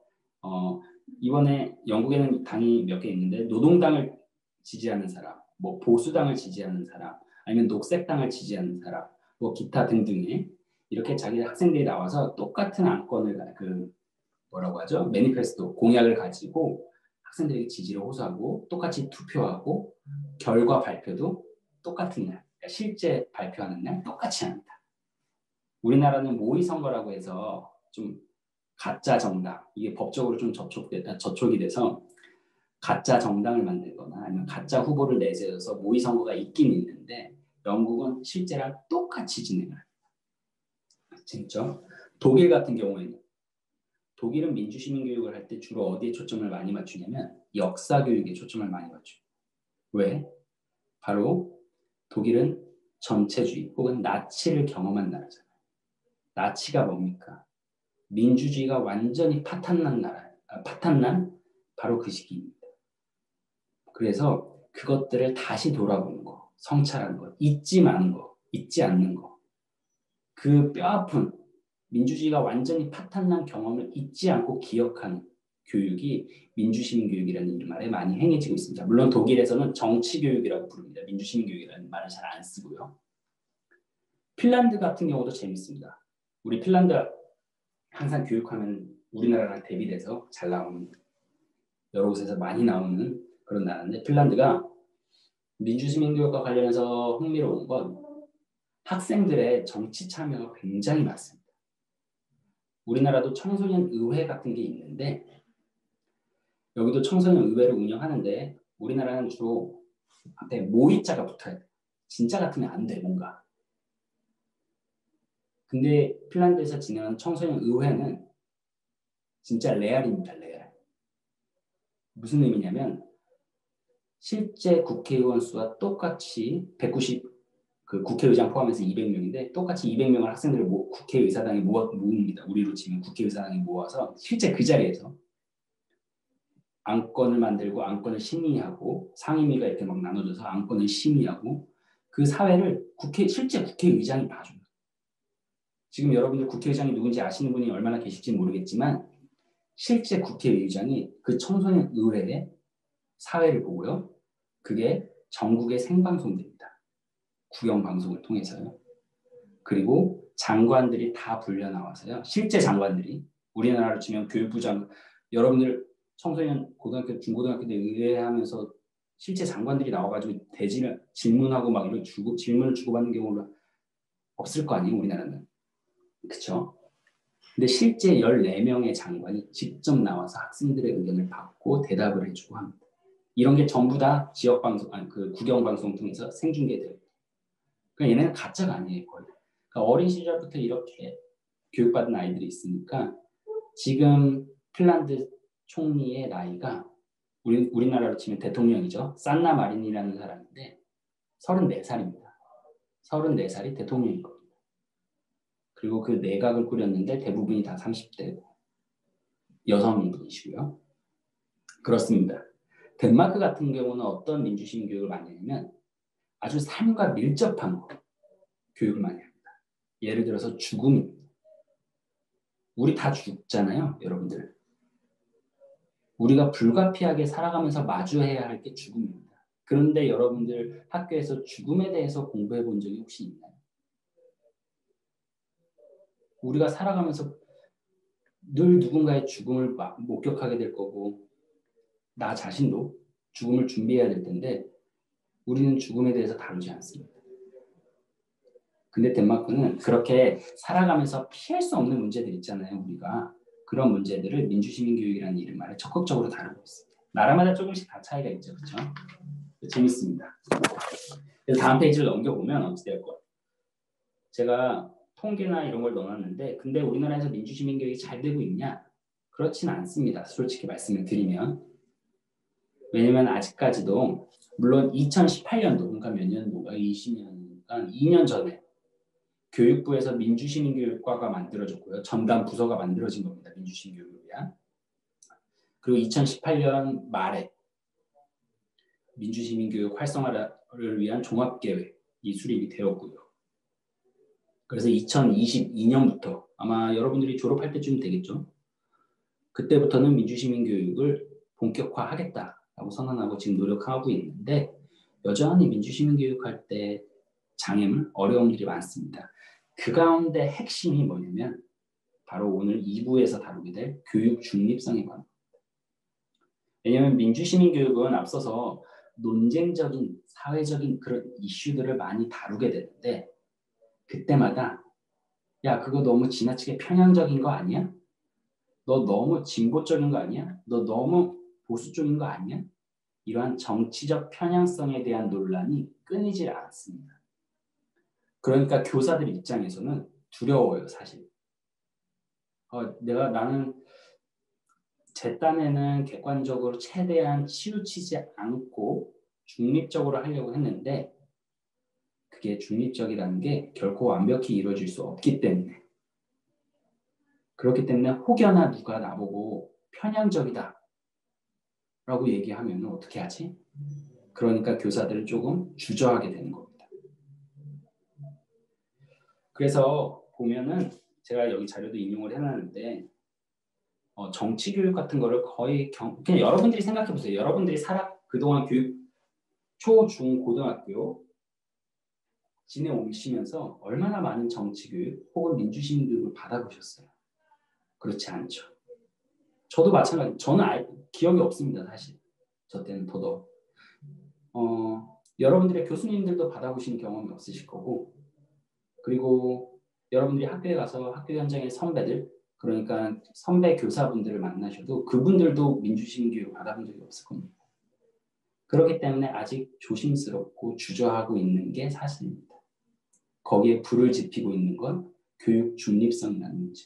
이번에 영국에는 당이 몇 개 있는데 노동당을 지지하는 사람, 뭐 보수당을 지지하는 사람, 아니면 녹색당을 지지하는 사람, 뭐 기타 등등의 이렇게 자기 학생들이 나와서 똑같은 안건을 그 뭐라고 하죠? 매니페스토 공약을 가지고 학생들에게 지지를 호소하고 똑같이 투표하고 결과 발표도 똑같은 날, 그러니까 실제 발표하는 날 똑같이 합니다. 우리나라는 모의선거라고 해서 좀 가짜 정당, 이게 법적으로 좀 저촉이 돼서 가짜 정당을 만들거나 아니면 가짜 후보를 내세워서 모의선거가 있긴 있는데 영국은 실제랑 똑같이 진행을 합니다. 진짜? 독일 같은 경우에는 독일은 민주시민교육을 할 때 주로 어디에 초점을 많이 맞추냐면 역사교육에 초점을 많이 맞춰요. 왜? 바로 독일은 전체주의 혹은 나치를 경험한 나라잖아요. 나치가 뭡니까? 민주주의가 완전히 파탄난 바로 그 시기입니다. 그래서 그것들을 다시 돌아보는 거, 성찰하는 거, 잊지 마는 거, 잊지 않는 거. 그 뼈아픈 민주주의가 완전히 파탄난 경험을 잊지 않고 기억하는 교육이 민주시민교육이라는 이름 아래 많이 행해지고 있습니다. 물론 독일에서는 정치교육이라고 부릅니다. 민주시민교육이라는 말을 잘 안 쓰고요. 핀란드 같은 경우도 재밌습니다. 우리 핀란드 항상 교육하면 우리나라랑 대비돼서 잘 나오는 여러 곳에서 많이 나오는 그런 나라인데 핀란드가 민주시민교육과 관련해서 흥미로운 건 학생들의 정치 참여가 굉장히 많습니다. 우리나라도 청소년 의회 같은 게 있는데 여기도 청소년 의회를 운영하는데 우리나라는 주로 앞에 모의자가 붙어야 돼요. 진짜 같으면 안 돼 뭔가. 근데 핀란드에서 진행하는 청소년 의회는 진짜 레알입니다. 레알. 무슨 의미냐면 실제 국회의원 수와 똑같이 190 그 국회의장 포함해서 200명인데 똑같이 200명을 학생들을 국회의사당에 모읍니다. 우리로 치면 국회의사당에 모아서 실제 그 자리에서 안건을 만들고 안건을 심의하고 상임위가 이렇게 막 나눠져서 안건을 심의하고 그 사회를 실제 국회의장이 봐줘요. 지금 여러분들 국회의장이 누군지 아시는 분이 얼마나 계실지 모르겠지만 실제 국회의장이 그 청소년 의회의 사회를 보고요. 그게 전국의 생방송됩니다. 국영방송을 통해서요. 그리고 장관들이 다 불려 나와서요. 실제 장관들이 우리나라로 치면 교육부 장관, 여러분들 청소년 고등학교, 중고등학교 때 의회하면서 실제 장관들이 나와가지고 대진을 질문하고 막 이런 질문을 주고받는 경우가 없을 거 아니에요, 우리나라는. 그렇죠? 근데 실제 14명의 장관이 직접 나와서 학생들의 의견을 받고 대답을 해주고 합니다. 이런 게 전부 다 지역방송, 그 국영방송 통해서 생중계돼요. 그러니까 얘네는 가짜가 아니에요, 거의. 그러니까 어린 시절부터 이렇게 교육받은 아이들이 있으니까 지금 핀란드 총리의 나이가 우리나라로 치면 대통령이죠. 산나 마린이라는 사람인데 34살입니다. 34살이 대통령인 겁니다. 그리고 그 내각을 꾸렸는데 대부분이 다 30대고 여성분이시고요. 그렇습니다. 덴마크 같은 경우는 어떤 민주시민 교육을 많이 하냐면 아주 삶과 밀접한 거, 교육을 많이 합니다. 예를 들어서 죽음입니다. 우리 다 죽잖아요, 여러분들. 우리가 불가피하게 살아가면서 마주해야 할 게 죽음입니다. 그런데 여러분들 학교에서 죽음에 대해서 공부해 본 적이 혹시 있나요? 우리가 살아가면서 늘 누군가의 죽음을 목격하게 될 거고 나 자신도 죽음을 준비해야 될 텐데 우리는 죽음에 대해서 다루지 않습니다. 근데 덴마크는 그렇게 살아가면서 피할 수 없는 문제들 있잖아요. 우리가 그런 문제들을 민주시민교육이라는 이름 아래 적극적으로 다루고 있습니다. 나라마다 조금씩 다 차이가 있죠. 그렇죠? 재밌습니다. 그래서 다음 페이지를 넘겨보면 어찌 될 것 같아요. 제가 통계나 이런 걸 넣어놨는데 근데 우리나라에서 민주시민교육이 잘 되고 있냐? 그렇진 않습니다. 솔직히 말씀을 드리면. 왜냐면 아직까지도 물론 2018년도 그러니까 몇 년도가 20년, 2년 전에 교육부에서 민주시민교육과가 만들어졌고요. 전담 부서가 만들어진 겁니다. 민주시민교육을 위한. 그리고 2018년 말에 민주시민교육 활성화를 위한 종합계획이 수립이 되었고요. 그래서 2022년부터 아마 여러분들이 졸업할 때쯤 되겠죠. 그때부터는 민주시민교육을 본격화하겠다라고 선언하고 지금 노력하고 있는데 여전히 민주시민교육할 때 장애물, 어려움들이 많습니다. 그 가운데 핵심이 뭐냐면 바로 오늘 2부에서 다루게 될 교육 중립성에 관한 겁니다. 왜냐하면 민주시민교육은 앞서서 논쟁적인 사회적인 그런 이슈들을 많이 다루게 되는데 그때마다 야 그거 너무 지나치게 편향적인 거 아니야? 너 너무 진보적인 거 아니야? 너 너무 보수적인 거 아니야? 이러한 정치적 편향성에 대한 논란이 끊이질 않습니다. 그러니까 교사들 입장에서는 두려워요, 사실. 나는 제 딴에는 객관적으로 최대한 치우치지 않고 중립적으로 하려고 했는데 그게 중립적이라는 게 결코 완벽히 이루어질 수 없기 때문에 그렇기 때문에 혹여나 누가 나보고 편향적이다 라고 얘기하면 어떻게 하지? 그러니까 교사들은 조금 주저하게 되는 겁니다. 그래서 보면은 제가 여기 자료도 인용을 해놨는데 정치교육 같은 거를 거의 그냥 여러분들이 생각해 보세요. 여러분들이 그동안 교육 초, 중, 고등학교 지내오시면서 얼마나 많은 정치교육 혹은 민주시민 교육을 받아보셨어요? 그렇지 않죠. 저도 마찬가지. 저는 기억이 없습니다. 사실. 저 때는 더더욱. 여러분들의 교수님들도 받아보신 경험이 없으실 거고 그리고 여러분들이 학교에 가서 학교 현장의 선배들 그러니까 선배 교사분들을 만나셔도 그분들도 민주시민 교육 받아본 적이 없을 겁니다. 그렇기 때문에 아직 조심스럽고 주저하고 있는 게 사실입니다. 거기에 불을 지피고 있는 건 교육 중립성이라는 문제.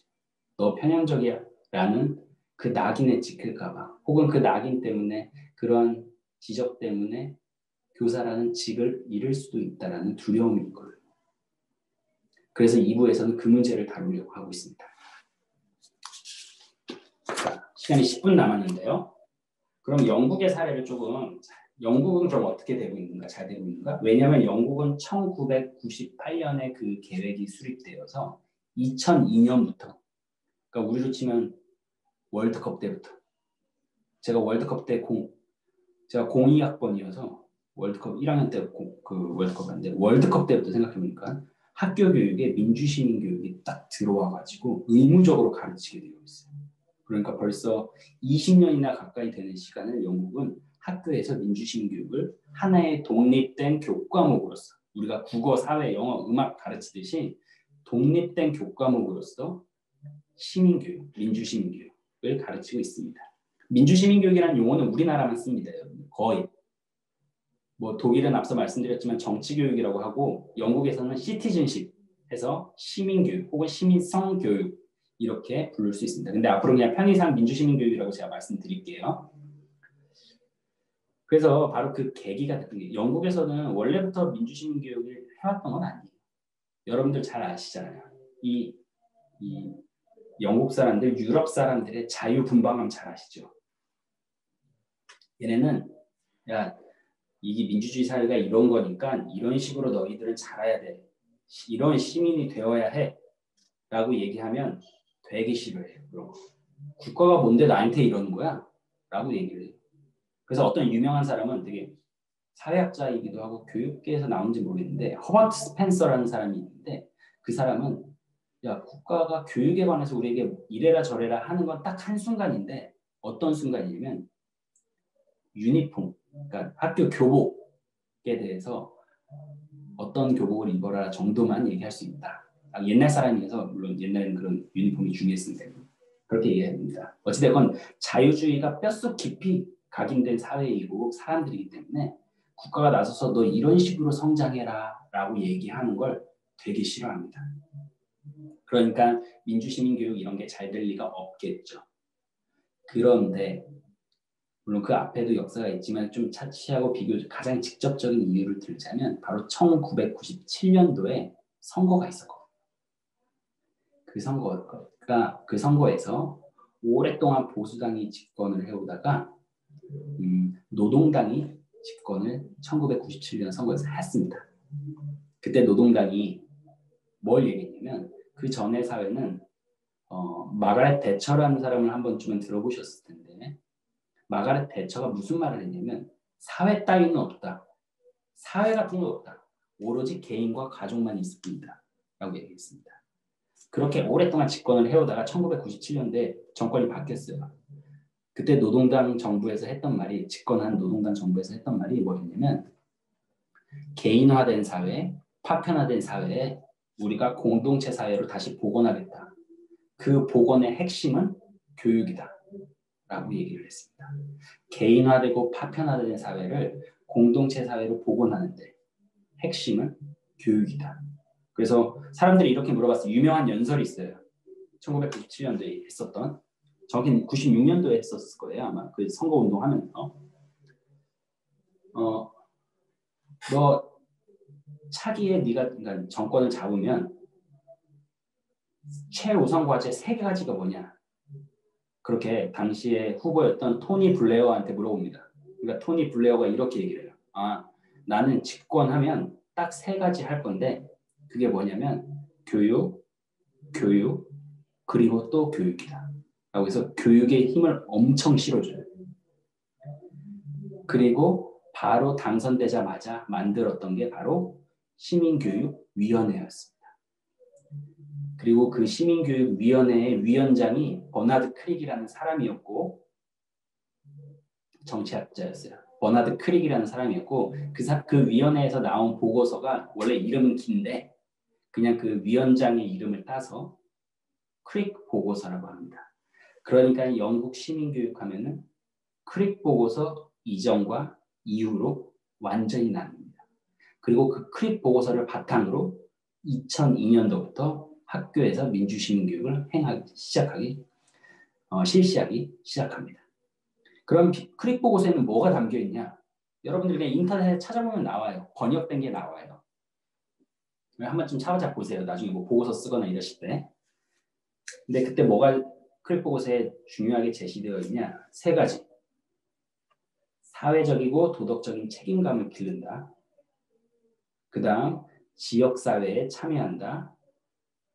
너 편향적이야 라는 그 낙인에 찍힐까 봐 혹은 그 낙인 때문에 그런 지적 때문에 교사라는 직을 잃을 수도 있다는 두려움인 거예요. 그래서 2부에서는 그 문제를 다루려고 하고 있습니다. 자, 시간이 10분 남았는데요. 그럼 영국의 사례를 조금 영국은 그럼 어떻게 되고 있는가? 잘 되고 있는가? 왜냐하면 영국은 1998년에 그 계획이 수립되어서 2002년부터, 그러니까 우리로 치면 월드컵 때부터, 제가 월드컵 때 제가 02학번이어서 월드컵 1학년 때 그 월드컵 안 돼. 월드컵 때부터 생각해보니까 학교 교육에 민주시민 교육이 딱 들어와가지고 의무적으로 가르치게 되어 있어요. 그러니까 벌써 20년이나 가까이 되는 시간을 영국은 학교에서 민주시민 교육을 하나의 독립된 교과목으로서, 우리가 국어, 사회, 영어, 음악 가르치듯이 독립된 교과목으로서 시민교육, 민주시민교육을 가르치고 있습니다. 민주시민교육이라는 용어는 우리나라만 씁니다. 여러분. 거의. 뭐 독일은 앞서 말씀드렸지만 정치교육이라고 하고, 영국에서는 시티즌십 해서 시민교육 혹은 시민성 교육 이렇게 부를 수 있습니다. 근데 앞으로 그냥 편의상 민주시민교육이라고 제가 말씀드릴게요. 그래서 바로 그 계기가 됐던 게, 영국에서는 원래부터 민주시민교육을 해왔던 건 아니에요. 여러분들 잘 아시잖아요. 이 영국 사람들, 유럽 사람들의 자유분방함 잘 아시죠? 얘네는 야, 이게 민주주의 사회가 이런 거니까 이런 식으로 너희들은 자라야 돼. 이런 시민이 되어야 해. 라고 얘기하면 되게 싫어해요. 그런 거. 국가가 뭔데 나한테 이러는 거야? 라고 얘기를 해요. 그래서 어떤 유명한 사람은 되게 사회학자이기도 하고 교육계에서 나온지 모르겠는데, 허버트 스펜서라는 사람이 있는데, 그 사람은 야, 국가가 교육에 관해서 우리에게 이래라 저래라 하는 건 딱 한순간인데, 어떤 순간이냐면 유니폼, 그러니까 학교 교복에 대해서 어떤 교복을 입어라 정도만 얘기할 수 있다. 옛날 사람이어서, 물론 옛날에는 그런 유니폼이 중요했으니까 그렇게 얘기합니다. 어찌됐건 자유주의가 뼛속 깊이 각인된 사회이고 사람들이기 때문에 국가가 나서서 너 이런 식으로 성장해라 라고 얘기하는 걸 되게 싫어합니다. 그러니까 민주시민교육 이런 게 잘 될 리가 없겠죠. 그런데 물론 그 앞에도 역사가 있지만 좀 차치하고 비교적 가장 직접적인 이유를 들자면 바로 1997년도에 선거가 있었거든요. 그 선거에서 오랫동안 보수당이 집권을 해오다가 노동당이 집권을 1997년 선거에서 했습니다. 그때 노동당이 뭘 얘기했냐면, 그 전의 사회는 마가렛 대처라는 사람을 한 번쯤은 들어보셨을 텐데, 마가렛 대처가 무슨 말을 했냐면 사회 따위는 없다. 사회 같은 건 없다. 오로지 개인과 가족만 있을 뿐이다. 라고 얘기했습니다. 그렇게 오랫동안 집권을 해오다가 1997년대 정권이 바뀌었어요. 그때 노동당 정부에서 했던 말이, 집권한 노동당 정부에서 했던 말이 뭐였냐면, 개인화된 사회, 파편화된 사회에 우리가 공동체 사회로 다시 복원하겠다. 그 복원의 핵심은 교육이다. 라고 얘기를 했습니다. 개인화되고 파편화된 사회를 공동체 사회로 복원하는데 핵심은 교육이다. 그래서 사람들이 이렇게 물어봤어요. 유명한 연설이 있어요. 1997년도에 했었던, 정확히 96년도에 했었을 거예요. 아마 그 선거운동 하면서. 너 차기에 네가 그러니까 정권을 잡으면 최우선 과제 3가지가 뭐냐? 그렇게 당시에 후보였던 토니 블레어한테 물어봅니다. 그러니까 토니 블레어가 이렇게 얘기를 해요. 나는 집권하면 딱 3가지 할 건데 그게 뭐냐면 교육, 그리고 또 교육이다. 라고 해서 교육에 힘을 엄청 실어줘요. 그리고 바로 당선되자마자 만들었던 게 바로 시민교육위원회였습니다. 그리고 그 시민교육위원회의 위원장이 버나드 크릭이라는 사람이었고, 정치학자였어요. 버나드 크릭이라는 사람이었고, 그 위원회에서 나온 보고서가 원래 이름은 긴데 그냥 그 위원장의 이름을 따서 크릭 보고서라고 합니다. 그러니까 영국 시민교육하면은 크릭 보고서 이전과 이후로 완전히 나뉩니다. 그리고 그 크릭 보고서를 바탕으로 2002년도부터 학교에서 민주시민교육을 실시하기 시작합니다. 그럼 크릭 보고서에는 뭐가 담겨 있냐? 여러분들 그냥 인터넷에 찾아보면 나와요. 번역된 게 나와요. 한 번쯤 찾아 보세요. 나중에 뭐 보고서 쓰거나 이러실 때. 근데 그때 뭐가 크릭 보고서에 중요하게 제시되어 있냐? 3가지. 사회적이고 도덕적인 책임감을 기른다. 그 다음 지역사회에 참여한다.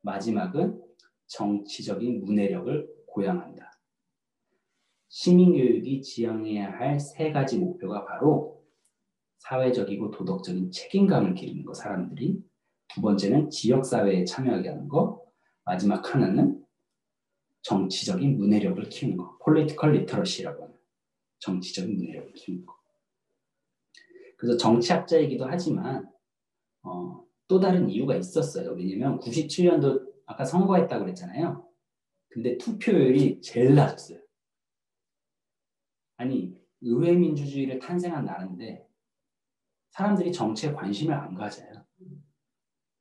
마지막은 정치적인 문해력을 고양한다. 시민교육이 지향해야 할 세 가지 목표가 바로 사회적이고 도덕적인 책임감을 기르는 거, 사람들이. 두 번째는 지역사회에 참여하게 하는 거. 마지막 하나는 정치적인 문해력을 키우는 거. political literacy라고 하는 정치적인 문해력을 키우는 거. 그래서 정치학자이기도 하지만 또 다른 이유가 있었어요. 왜냐면 97년도 아까 선거했다고 그랬잖아요. 근데 투표율이 제일 낮았어요. 아니, 의회 민주주의를 탄생한 나라인데 사람들이 정치에 관심을 안 가져요.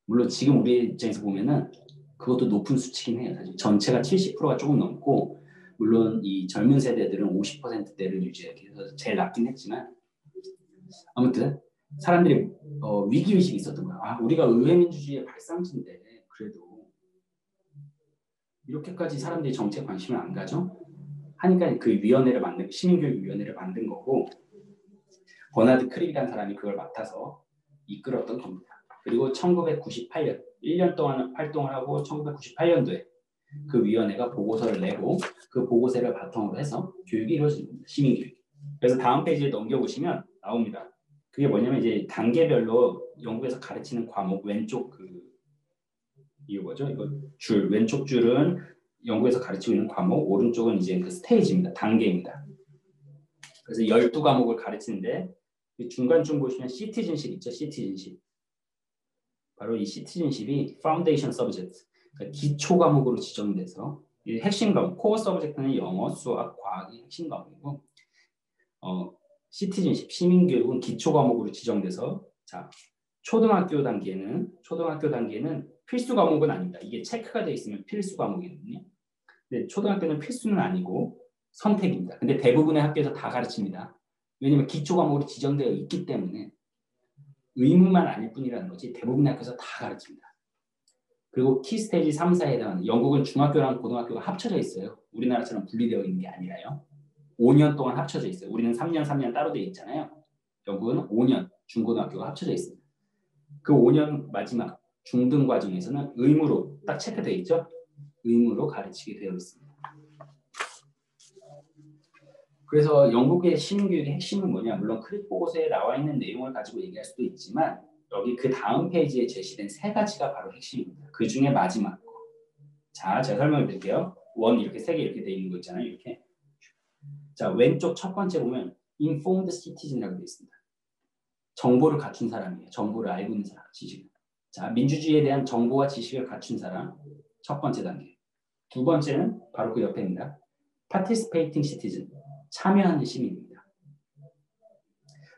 물론 지금 우리 입장에서 보면은 그것도 높은 수치긴 해요. 사실 전체가 70%가 조금 넘고, 물론 이 젊은 세대들은 50%대를 유지하기 위해서 제일 낮긴 했지만, 아무튼 사람들이 위기의식이 있었던 거야. 아, 우리가 의회 민주주의의 발상지인데 그래도 이렇게까지 사람들이 정치에 관심을 안 가져? 하니까 그 위원회를 시민교육위원회를 만든 거고, 버나드 크립이라는 사람이 그걸 맡아서 이끌었던 겁니다. 그리고 1998년 1년 동안 활동을 하고 1998년도에 그 위원회가 보고서를 내고 그 보고서를 바탕으로 해서 교육이 이루어진 겁니다. 시민교육. 그래서 다음 페이지에 넘겨보시면 나옵니다. 그게 뭐냐면 이제 단계별로 영국에서 가르치는 과목, 왼쪽 이거 뭐죠? 이거 왼쪽 줄은 영국에서 가르치고 있는 과목, 오른쪽은 이제 그 스테이지입니다. 단계입니다. 그래서 12과목을 가르치는데 중간쯤 보시면 시티즌십 있죠? 시티즌십. 바로 이 시티즌십이 파운데이션 서브젝트, 그러니까 기초 과목으로 지정돼서 핵심 과목, 코어 서브젝트는 영어, 수학, 과학이 핵심 과목이고, 시티즌십, 시민교육은 기초 과목으로 지정돼서, 자, 초등학교 단계는 필수 과목은 아닙니다. 이게 체크가 되어 있으면 필수 과목이거든요. 근데 초등학교는 필수는 아니고 선택입니다. 근데 대부분의 학교에서 다 가르칩니다. 왜냐면 기초 과목으로 지정되어 있기 때문에 의무만 아닐 뿐이라는 거지 대부분의 학교에서 다 가르칩니다. 그리고 키 스테이지 3, 4에 해당하는, 영국은 중학교랑 고등학교가 합쳐져 있어요. 우리나라처럼 분리되어 있는 게 아니라요. 5년 동안 합쳐져 있어요. 우리는 3년 따로 되어 있잖아요. 영국은 5년 중고등학교가 합쳐져 있습니다. 그 5년 마지막 중등 과정에서는 의무로 딱 체크되어 있죠. 의무로 가르치게 되어 있습니다. 그래서 영국의 시민교육의 핵심은 뭐냐? 물론 크립 보고서에 나와 있는 내용을 가지고 얘기할 수도 있지만 여기 그 다음 페이지에 제시된 세 가지가 바로 핵심입니다. 그 중에 마지막 거. 자, 제가 설명을 드릴게요. 원 이렇게 세 개 이렇게 돼 있는 거 있잖아요. 이렇게. 자, 왼쪽 첫 번째 보면 informed citizen이라고 되어 있습니다. 정보를 갖춘 사람이에요. 정보를 알고 있는 사람, 지식을. 자, 민주주의에 대한 정보와 지식을 갖춘 사람, 첫 번째 단계. 두 번째는 바로 그 옆에입니다. participating citizen, 참여하는 시민입니다.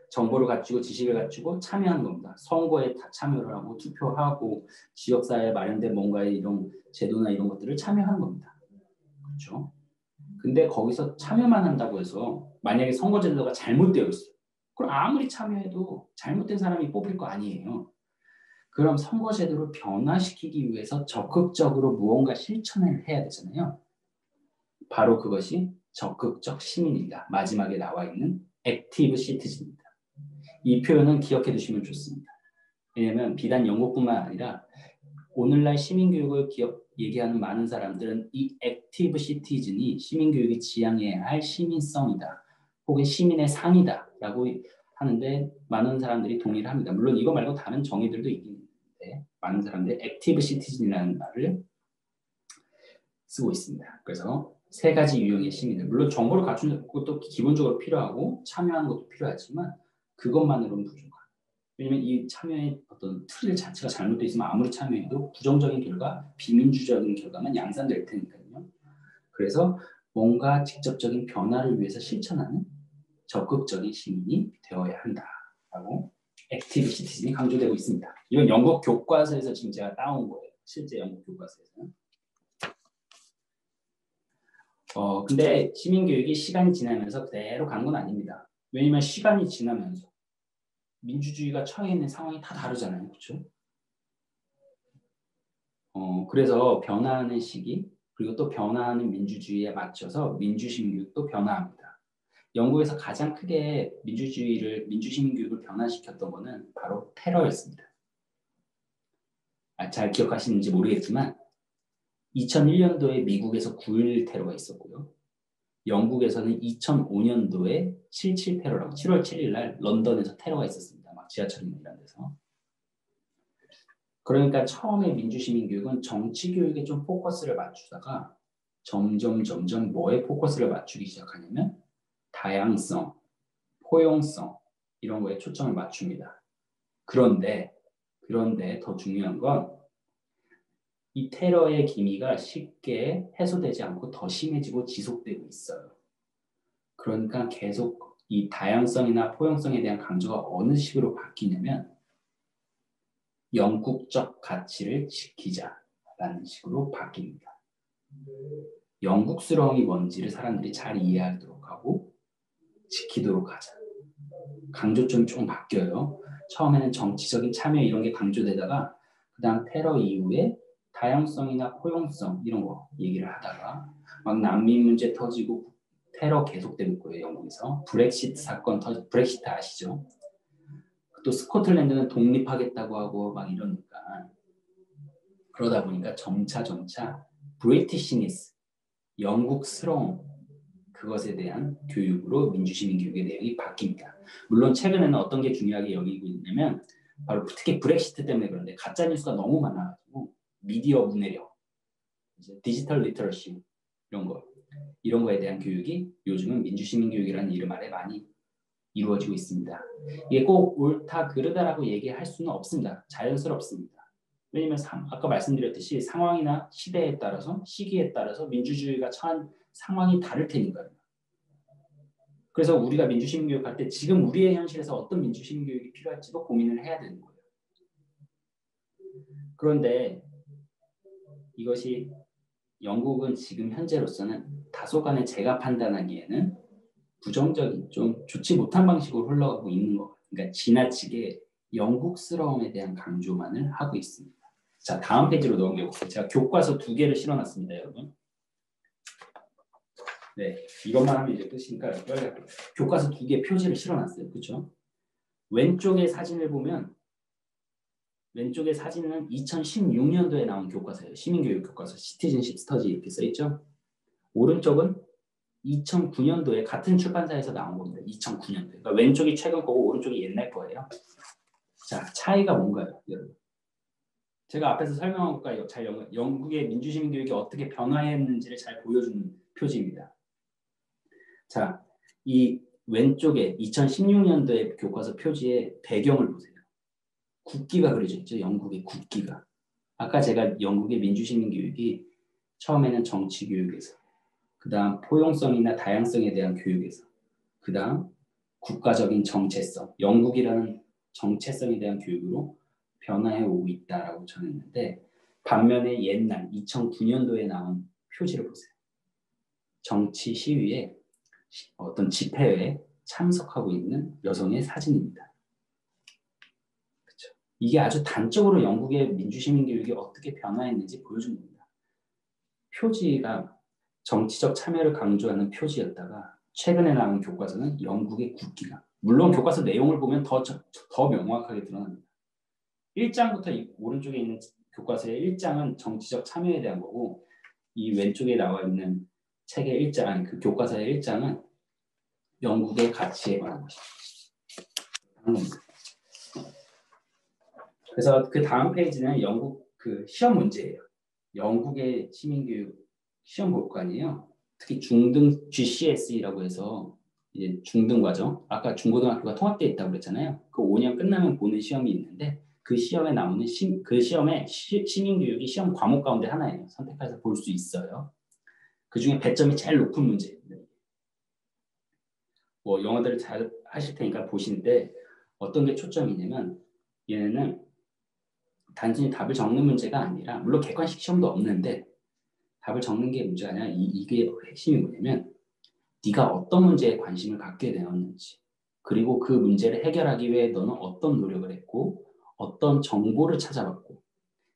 정보를 갖추고 지식을 갖추고 참여하는 겁니다. 선거에 다 참여를 하고 투표하고 지역사회에 마련된 뭔가의 이런 제도나 이런 것들을 참여하는 겁니다. 그렇죠? 근데 거기서 참여만 한다고 해서 만약에 선거제도가 잘못되어 있어요. 그럼 아무리 참여해도 잘못된 사람이 뽑힐 거 아니에요. 그럼 선거제도를 변화시키기 위해서 적극적으로 무언가 실천을 해야 되잖아요. 바로 그것이 적극적 시민입니다. 마지막에 나와 있는 액티브 시티즌입니다. 이 표현은 기억해 두시면 좋습니다. 왜냐하면 비단 영국뿐만 아니라 오늘날 시민교육을 얘기하는 많은 사람들은 이 액티브 시티즌이 시민교육이 지향해야 할 시민성이다. 혹은 시민의 상이다. 라고 하는데 많은 사람들이 동의를 합니다. 물론 이거 말고 다른 정의들도 있긴 있는데 많은 사람들이 액티브 시티즌이라는 말을 쓰고 있습니다. 그래서 세 가지 유형의 시민들. 물론 정보를 갖추는 것도 기본적으로 필요하고 참여하는 것도 필요하지만 그것만으로는 부족합니다. 왜냐면 이 참여의 어떤 틀 자체가 잘못되어 있으면 아무리 참여해도 부정적인 결과, 비민주적인 결과만 양산될 테니까요. 그래서 뭔가 직접적인 변화를 위해서 실천하는 적극적인 시민이 되어야 한다라고 액티브 시티즌이 강조되고 있습니다. 이건 영국 교과서에서 지금 제가 따온 거예요. 실제 영국 교과서에서는. 근데 시민교육이 시간이 지나면서 그대로 간 건 아닙니다. 왜냐면 시간이 지나면서 민주주의가 처해 있는 상황이 다 다르잖아요. 그렇죠? 그래서 변화하는 시기, 그리고 또 변화하는 민주주의에 맞춰서 민주시민교육도 변화합니다. 영국에서 가장 크게 민주시민 교육을 변화시켰던 거는 바로 테러였습니다. 잘 기억하시는지 모르겠지만 2001년도에 미국에서 9.11 테러가 있었고요. 영국에서는 2005년도에 7.7 테러라고 7월 7일 날 런던에서 테러가 있었습니다. 막 지하철이나 이런 데서. 그러니까 처음에 민주시민 교육은 정치 교육에 좀 포커스를 맞추다가 점점 뭐에 포커스를 맞추기 시작하냐면 다양성, 포용성 이런 거에 초점을 맞춥니다. 그런데 더 중요한 건 이 테러의 기미가 쉽게 해소되지 않고 더 심해지고 지속되고 있어요. 그러니까 계속 이 다양성이나 포용성에 대한 강조가 어느 식으로 바뀌냐면 영국적 가치를 지키자라는 식으로 바뀝니다. 영국스러움이 뭔지를 사람들이 잘 이해하도록 하고 지키도록 하자. 강조점이 조금 바뀌어요. 처음에는 정치적인 참여 이런 게 강조되다가 그다음 테러 이후에 다양성이나 포용성 이런 거 얘기를 하다가 막 난민 문제 터지고 테러 계속되고 있고요. 영국에서 브렉시트 사건 브렉시트 아시죠? 또 스코틀랜드는 독립하겠다고 하고 막 이러니까 그러다 보니까 점차 브리티시니스 영국스러움 그것에 대한 교육으로 민주시민 교육의 내용이 바뀝니다. 물론 최근에는 어떤 게 중요하게 여기고 있냐면 바로 특히 브렉시트 때문에 그런데 가짜 뉴스가 너무 많아가지고 미디어 문해력, 디지털 리터러시 이런 거에 대한 교육이 요즘은 민주시민 교육이라는 이름 아래 많이 이루어지고 있습니다. 이게 꼭 옳다 그르다라고 얘기할 수는 없습니다. 자연스럽습니다. 왜냐하면 아까 말씀드렸듯이 상황이나 시대에 따라서 시기에 따라서 민주주의가 처한 상황이 다를 테니까요. 그래서 우리가 민주시민 교육할 때 지금 우리의 현실에서 어떤 민주시민 교육이 필요할지도 고민을 해야 되는 거예요. 그런데 이것이 영국은 지금 현재로서는 다소간에 제가 판단하기에는 부정적인 좀 좋지 못한 방식으로 흘러가고 있는 것 같아요. 그러니까 지나치게 영국스러움에 대한 강조만을 하고 있습니다. 자, 다음 페이지로 넘겨볼게요. 제가 교과서 2개를 실어놨습니다, 여러분. 네, 이것만 하면 이제 끝이니까 교과서 2개 표지를 실어놨어요. 그렇죠? 왼쪽의 사진을 보면 왼쪽의 사진은 2016년도에 나온 교과서예요. 시민교육 교과서, 시티즌십 스터디 이렇게 써있죠? 오른쪽은 2009년도에 같은 출판사에서 나온 겁니다. 2009년도에. 그러니까 왼쪽이 최근 거고 오른쪽이 옛날 거예요. 자, 차이가 뭔가요, 여러분? 제가 앞에서 설명한 것과 잘 영국의 민주시민 교육이 어떻게 변화했는지를 잘 보여주는 표지입니다. 자, 이 왼쪽에 2016년도의 교과서 표지의 배경을 보세요. 국기가 그려져 있죠. 영국의 국기가. 아까 제가 영국의 민주시민 교육이 처음에는 정치 교육에서 그 다음 포용성이나 다양성에 대한 교육에서 그 다음 국가적인 정체성, 영국이라는 정체성에 대한 교육으로 변화해 오고 있다라고 전했는데 반면에 옛날 2009년도에 나온 표지를 보세요. 정치 시위에 어떤 집회에 참석하고 있는 여성의 사진입니다. 그렇죠? 이게 아주 단적으로 영국의 민주시민 교육이 어떻게 변화했는지 보여준 겁니다. 표지가 정치적 참여를 강조하는 표지였다가 최근에 나온 교과서는 영국의 국기가 물론 교과서 내용을 보면 더 명확하게 드러납니다. 1장부터 오른쪽에 있는 교과서의 1장은 정치적 참여에 대한 거고 이 왼쪽에 나와 있는 책의 1장, 그 교과서의 1장은 영국의 가치에 관한 것입니다. 그래서 그 다음 페이지는 영국 그 시험 문제예요. 영국의 시민교육 시험 볼 거 아니에요. 특히 중등 GCSE라고 해서 이제 중등 과정. 아까 중고등학교가 통합되어 있다고 그랬잖아요. 그 5년 끝나면 보는 시험이 있는데 그 시험에 나오는 그 시험에 시민교육이 시험 과목 가운데 하나예요. 선택해서 볼 수 있어요. 그 중에 배점이 제일 높은 문제입니다. 뭐 영어들을 잘 하실 테니까 보시는데 어떤 게 초점이냐면 얘네는 단순히 답을 적는 문제가 아니라 물론 객관식 시험도 없는데 답을 적는 게 문제가 아니라 이게 핵심이 뭐냐면 네가 어떤 문제에 관심을 갖게 되었는지 그리고 그 문제를 해결하기 위해 너는 어떤 노력을 했고 어떤 정보를 찾아봤고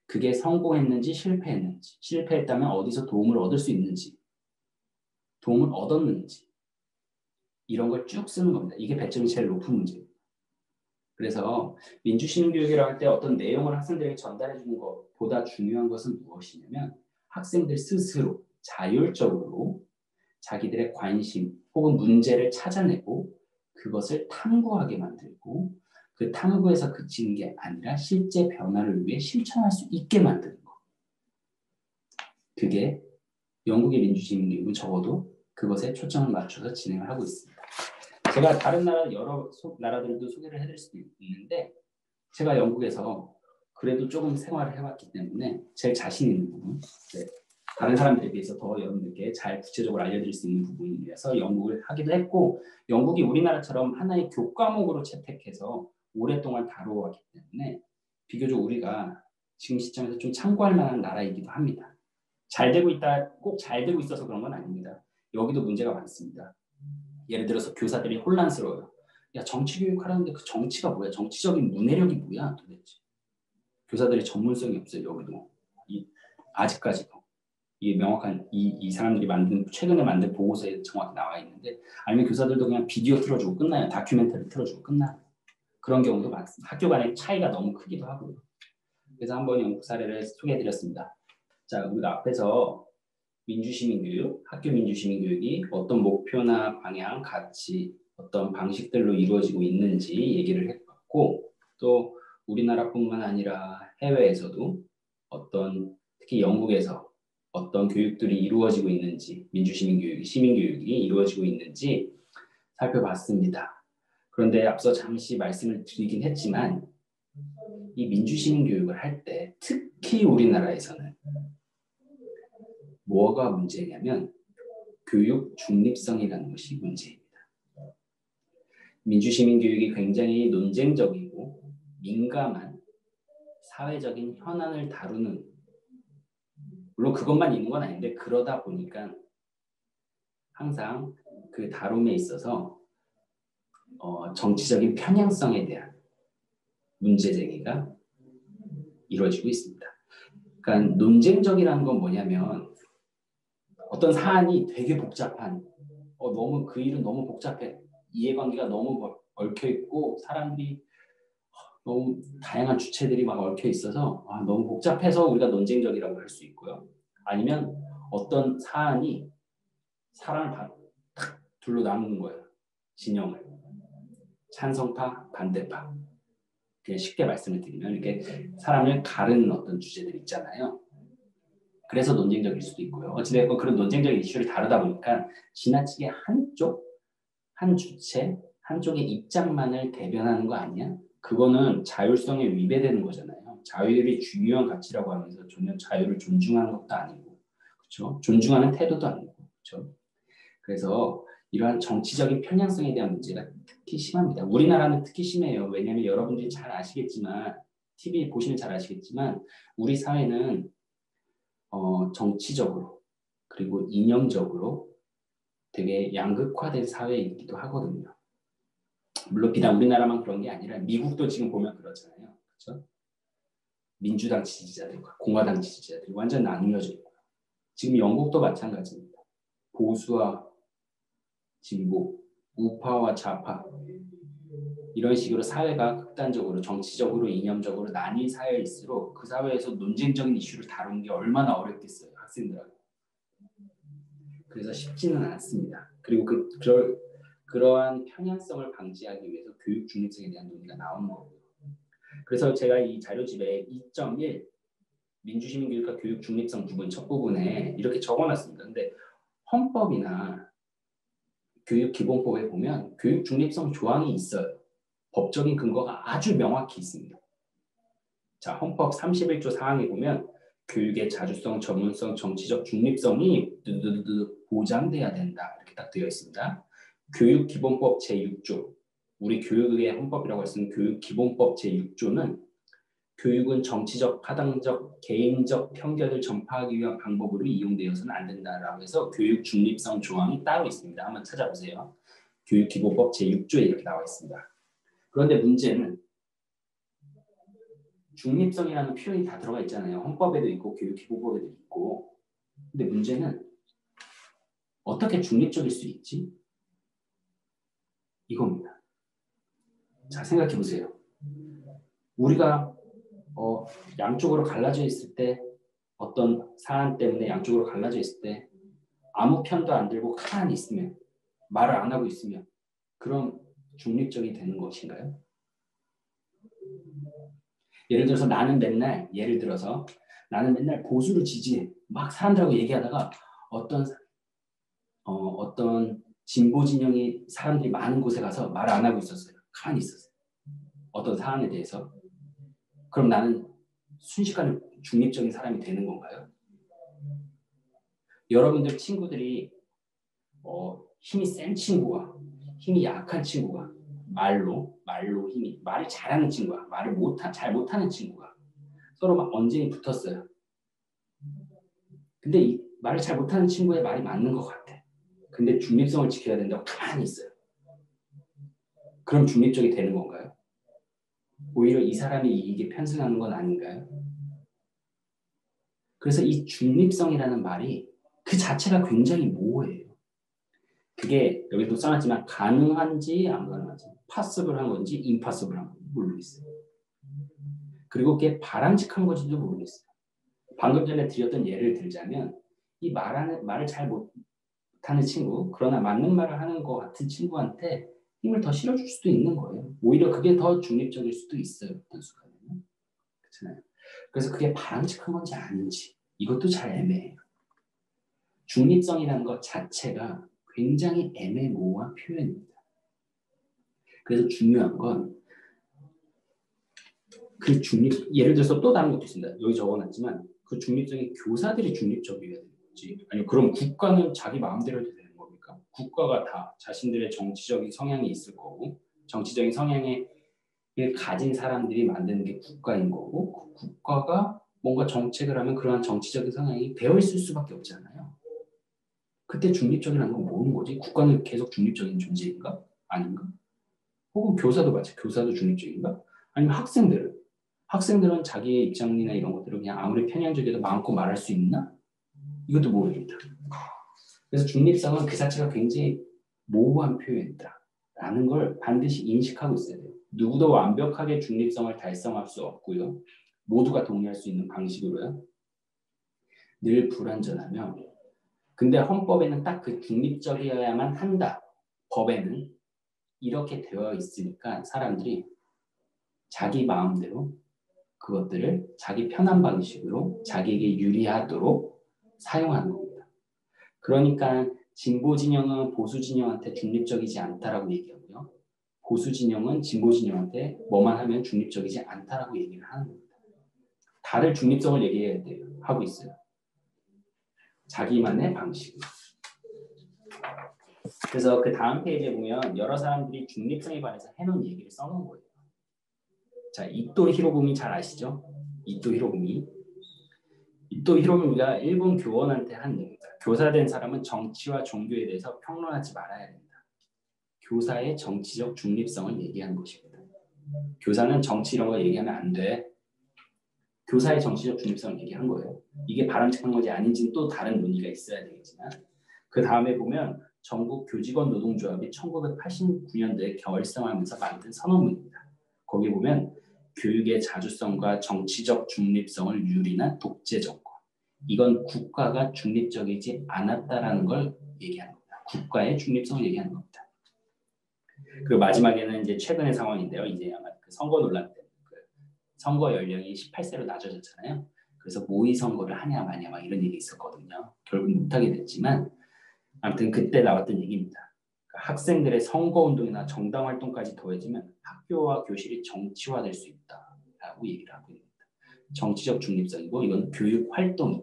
그게 성공했는지 실패했는지 실패했다면 어디서 도움을 얻을 수 있는지 도움을 얻었는지 이런 걸 쭉 쓰는 겁니다. 이게 배점이 제일 높은 문제예요. 그래서 민주시민교육이라고 할 때 어떤 내용을 학생들에게 전달해 주는 것보다 중요한 것은 무엇이냐면 학생들 스스로 자율적으로 자기들의 관심 혹은 문제를 찾아내고 그것을 탐구하게 만들고 그 탐구에서 그치는 게 아니라 실제 변화를 위해 실천할 수 있게 만드는 것. 그게 영국의 민주시민교육은 적어도 그것에 초점을 맞춰서 진행을 하고 있습니다. 제가 다른 나라 여러 나라들도 소개를 해드릴 수도 있는데 제가 영국에서 그래도 조금 생활을 해왔기 때문에 제일 자신 있는 부분, 네, 다른 사람들에 비해서 더 여러분들께 잘 구체적으로 알려드릴 수 있는 부분에 대해서 영국을 하기도 했고 영국이 우리나라처럼 하나의 교과목으로 채택해서 오랫동안 다루어왔기 때문에 비교적 우리가 지금 시점에서 좀 참고할 만한 나라이기도 합니다. 잘 되고 있다, 꼭 잘 되고 있어서 그런 건 아닙니다. 여기도 문제가 많습니다. 예를 들어서 교사들이 혼란스러워요. 야, 정치 교육하라는데 그 정치가 뭐야? 정치적인 문해력이 뭐야 도대체? 교사들이 전문성이 없어요. 여기도. 아직까지도. 이게 명확한 이 사람들이 최근에 만든 보고서에 정확히 나와 있는데 아니면 교사들도 그냥 비디오 틀어주고 끝나요. 다큐멘터리 틀어주고 끝나요. 그런 경우도 많습니다. 학교 간의 차이가 너무 크기도 하고요. 그래서 한번 영국 사례를 소개해드렸습니다. 자, 우리가 앞에서 민주시민교육, 학교 민주시민교육이 어떤 목표나 방향, 가치, 어떤 방식들로 이루어지고 있는지 얘기를 해봤고 또 우리나라뿐만 아니라 해외에서도 특히 영국에서 어떤 교육들이 이루어지고 있는지 민주시민교육이, 시민교육이 이루어지고 있는지 살펴봤습니다. 그런데 앞서 잠시 말씀을 드리긴 했지만 이 민주시민교육을 할 때 특히 우리나라에서는 뭐가 문제냐면 교육 중립성이라는 것이 문제입니다. 민주시민교육이 굉장히 논쟁적이고 민감한 사회적인 현안을 다루는 물론 그것만 있는 건 아닌데 그러다 보니까 항상 그 다룸에 있어서 정치적인 편향성에 대한 문제 제기가 이루어지고 있습니다. 그러니까 논쟁적이라는 건 뭐냐면 어떤 사안이 되게 복잡한 너무 그 일은 너무 복잡해. 이해관계가 너무 얽혀 있고 사람들이 너무 다양한 주체들이 막 얽혀 있어서 너무 복잡해서 우리가 논쟁적이라고 할 수 있고요. 아니면 어떤 사안이 사람을 탁 둘로 나누는 거예요. 진영을. 찬성파, 반대파. 그냥 쉽게 말씀을 드리면 이렇게 사람을 가르는 어떤 주제들 있잖아요. 그래서 논쟁적일 수도 있고요. 어찌됐건 그런 논쟁적인 이슈를 다루다 보니까 지나치게 한 주체, 한쪽의 입장만을 대변하는 거 아니야? 그거는 자율성에 위배되는 거잖아요. 자율이 중요한 가치라고 하면서 전혀 자율을 존중하는 것도 아니고, 그렇죠? 존중하는 태도도 아니고, 그렇죠? 그래서 이러한 정치적인 편향성에 대한 문제가 특히 심합니다. 우리나라는 특히 심해요. 왜냐하면 여러분들이 잘 아시겠지만, TV 보시면 잘 아시겠지만, 우리 사회는 정치적으로 그리고 이념적으로 되게 양극화된 사회이기도 하거든요. 물론 비단 우리나라만 그런 게 아니라 미국도 지금 보면 그렇잖아요. 그렇죠? 민주당 지지자들과 공화당 지지자들이 완전 나뉘어져 있고요. 지금 영국도 마찬가지입니다. 보수와 진보, 우파와 좌파 이런 식으로 사회가 극단적으로 정치적으로 이념적으로 나뉜 사회일수록 그 사회에서 논쟁적인 이슈를 다루는 게 얼마나 어렵겠어요. 학생들하고. 그래서 쉽지는 않습니다. 그리고 그러한 편향성을 방지하기 위해서 교육 중립성에 대한 논의가 나오는 거고요. 그래서 제가 이 자료집에 2.1 민주시민교육과 교육 중립성 부분 첫 부분에 이렇게 적어놨습니다. 근데 헌법이나 교육기본법에 보면 교육 중립성 조항이 있어요. 법적인 근거가 아주 명확히 있습니다. 자, 헌법 31조 4항에 보면 교육의 자주성, 전문성, 정치적 중립성이 보장돼야 된다. 이렇게 딱 되어 있습니다. 교육기본법 제6조, 우리 교육의 헌법이라고 할 수 있는 교육기본법 제6조는 교육은 정치적, 파당적, 개인적 편견을 전파하기 위한 방법으로 이용되어서는 안 된다라고 해서 교육 중립성 조항이 따로 있습니다. 한번 찾아보세요. 교육기본법 제6조에 이렇게 나와 있습니다. 그런데 문제는 중립성이라는 표현이 다 들어가 있잖아요. 헌법에도 있고 교육기본법에도 있고. 근데 문제는 어떻게 중립적일 수 있지? 이겁니다. 자, 생각해 보세요. 우리가 양쪽으로 갈라져 있을 때 어떤 사안 때문에 양쪽으로 갈라져 있을 때 아무 편도 안 들고 가만히 있으면 말을 안 하고 있으면 그럼 중립적이 되는 것인가요? 예를 들어서 나는 맨날 보수를 지지해. 막 사람들하고 얘기하다가 어떤 진보 진영이 사람들이 많은 곳에 가서 말 안 하고 있었어요. 가만히 있었어요. 어떤 사안에 대해서. 그럼 나는 순식간에 중립적인 사람이 되는 건가요? 여러분들 친구들이 힘이 센 친구와 힘이 약한 친구가 말로 말을 잘하는 친구와 말을 잘 못하는 친구가 서로 막 언쟁이 붙었어요. 근데 이 말을 잘 못하는 친구의 말이 맞는 것 같아. 근데 중립성을 지켜야 된다고 가만히 있어요. 그럼 중립적이 되는 건가요? 오히려 이 사람이 이익에 편승하는 건 아닌가요? 그래서 이 중립성이라는 말이 그 자체가 굉장히 모호해요. 그게 여기도 써놨지만 가능한지 안 가능한지, 파서블한 건지 임파서블한 건지 모르겠어요. 그리고 그게 바람직한 건지도 모르겠어요. 방금 전에 드렸던 예를 들자면 이 말을 잘 못하는 친구, 그러나 맞는 말을 하는 것 같은 친구한테 힘을 더 실어줄 수도 있는 거예요. 오히려 그게 더 중립적일 수도 있어요. 어떤 순간에는. 그렇잖아요. 그래서 그게 바람직한 건지 아닌지 이것도 잘 애매해요. 중립성이라는 것 자체가 굉장히 애매모호한 표현입니다. 그래서 중요한 건 그 예를 들어서 또 다른 것도 있습니다. 여기 적어놨지만 그 중립성이 교사들이 중립적이어야 되는 건지 아니면 그럼 국가는 자기 마음대로 해도 되는 겁니까? 국가가 다 자신들의 정치적인 성향이 있을 거고 정치적인 성향을 가진 사람들이 만드는 게 국가인 거고 그 국가가 뭔가 정책을 하면 그러한 정치적인 성향이 배어있을 수밖에 없잖아요. 그때 중립적이라는 건 뭐는 거지? 국가는 계속 중립적인 존재인가? 아닌가? 혹은 교사도 마찬가지. 교사도 중립적인가? 아니면 학생들은 자기의 입장이나 이런 것들을 그냥 아무리 편향적이어도 마음껏 말할 수 있나? 이것도 모릅니다. 그래서 중립성은 그 자체가 굉장히 모호한 표현이다. 라는 걸 반드시 인식하고 있어야 돼요. 누구도 완벽하게 중립성을 달성할 수 없고요. 모두가 동의할 수 있는 방식으로요. 늘 불완전하며 근데 헌법에는 딱 그 중립적이어야만 한다. 법에는 이렇게 되어 있으니까 사람들이 자기 마음대로 그것들을 자기 편한 방식으로 자기에게 유리하도록 사용하는 겁니다. 그러니까 진보 진영은 보수 진영한테 중립적이지 않다라고 얘기하고요. 보수 진영은 진보 진영한테 뭐만 하면 중립적이지 않다라고 얘기를 하는 겁니다. 다들 중립성을 얘기해야 돼요. 하고 있어요. 자기만의 방식으로. 그래서 그 다음 페이지에 보면 여러 사람들이 중립성에 관해서 해놓은 얘기를 써놓은 거예요. 자, 이토 히로부미 잘 아시죠? 이토 히로부미가 일본 교원한테 한 얘기입니다. 교사된 사람은 정치와 종교에 대해서 평론하지 말아야 된다. 교사의 정치적 중립성을 얘기하는 것입니다. 교사는 정치 이런 거 얘기하면 안 돼. 교사의 정치적 중립성을 얘기한 거예요. 이게 바람직한 건지 아닌지는 또 다른 논의가 있어야 되겠지만 그 다음에 보면 전국 교직원 노동조합이 1989년도에 결성하면서 만든 선언문입니다. 거기 보면 교육의 자주성과 정치적 중립성을 유린한 독재 정권. 이건 국가가 중립적이지 않았다라는 걸 얘기하는 겁니다. 국가의 중립성을 얘기하는 겁니다. 그리고 마지막에는 이제 최근의 상황인데요. 이제 아마 그 선거 논란 때문에 그 선거 연령이 18세로 낮아졌잖아요. 그래서 모의 선거를 하냐 마냐 막 이런 얘기 있었거든요. 결국 못하게 됐지만 아무튼 그때 나왔던 얘기입니다. 그러니까 학생들의 선거운동이나 정당 활동까지 더해지면 학교와 교실이 정치화될 수 있다라고 얘기를 하고 있습니다. 정치적 중립성이고 이건 교육 활동이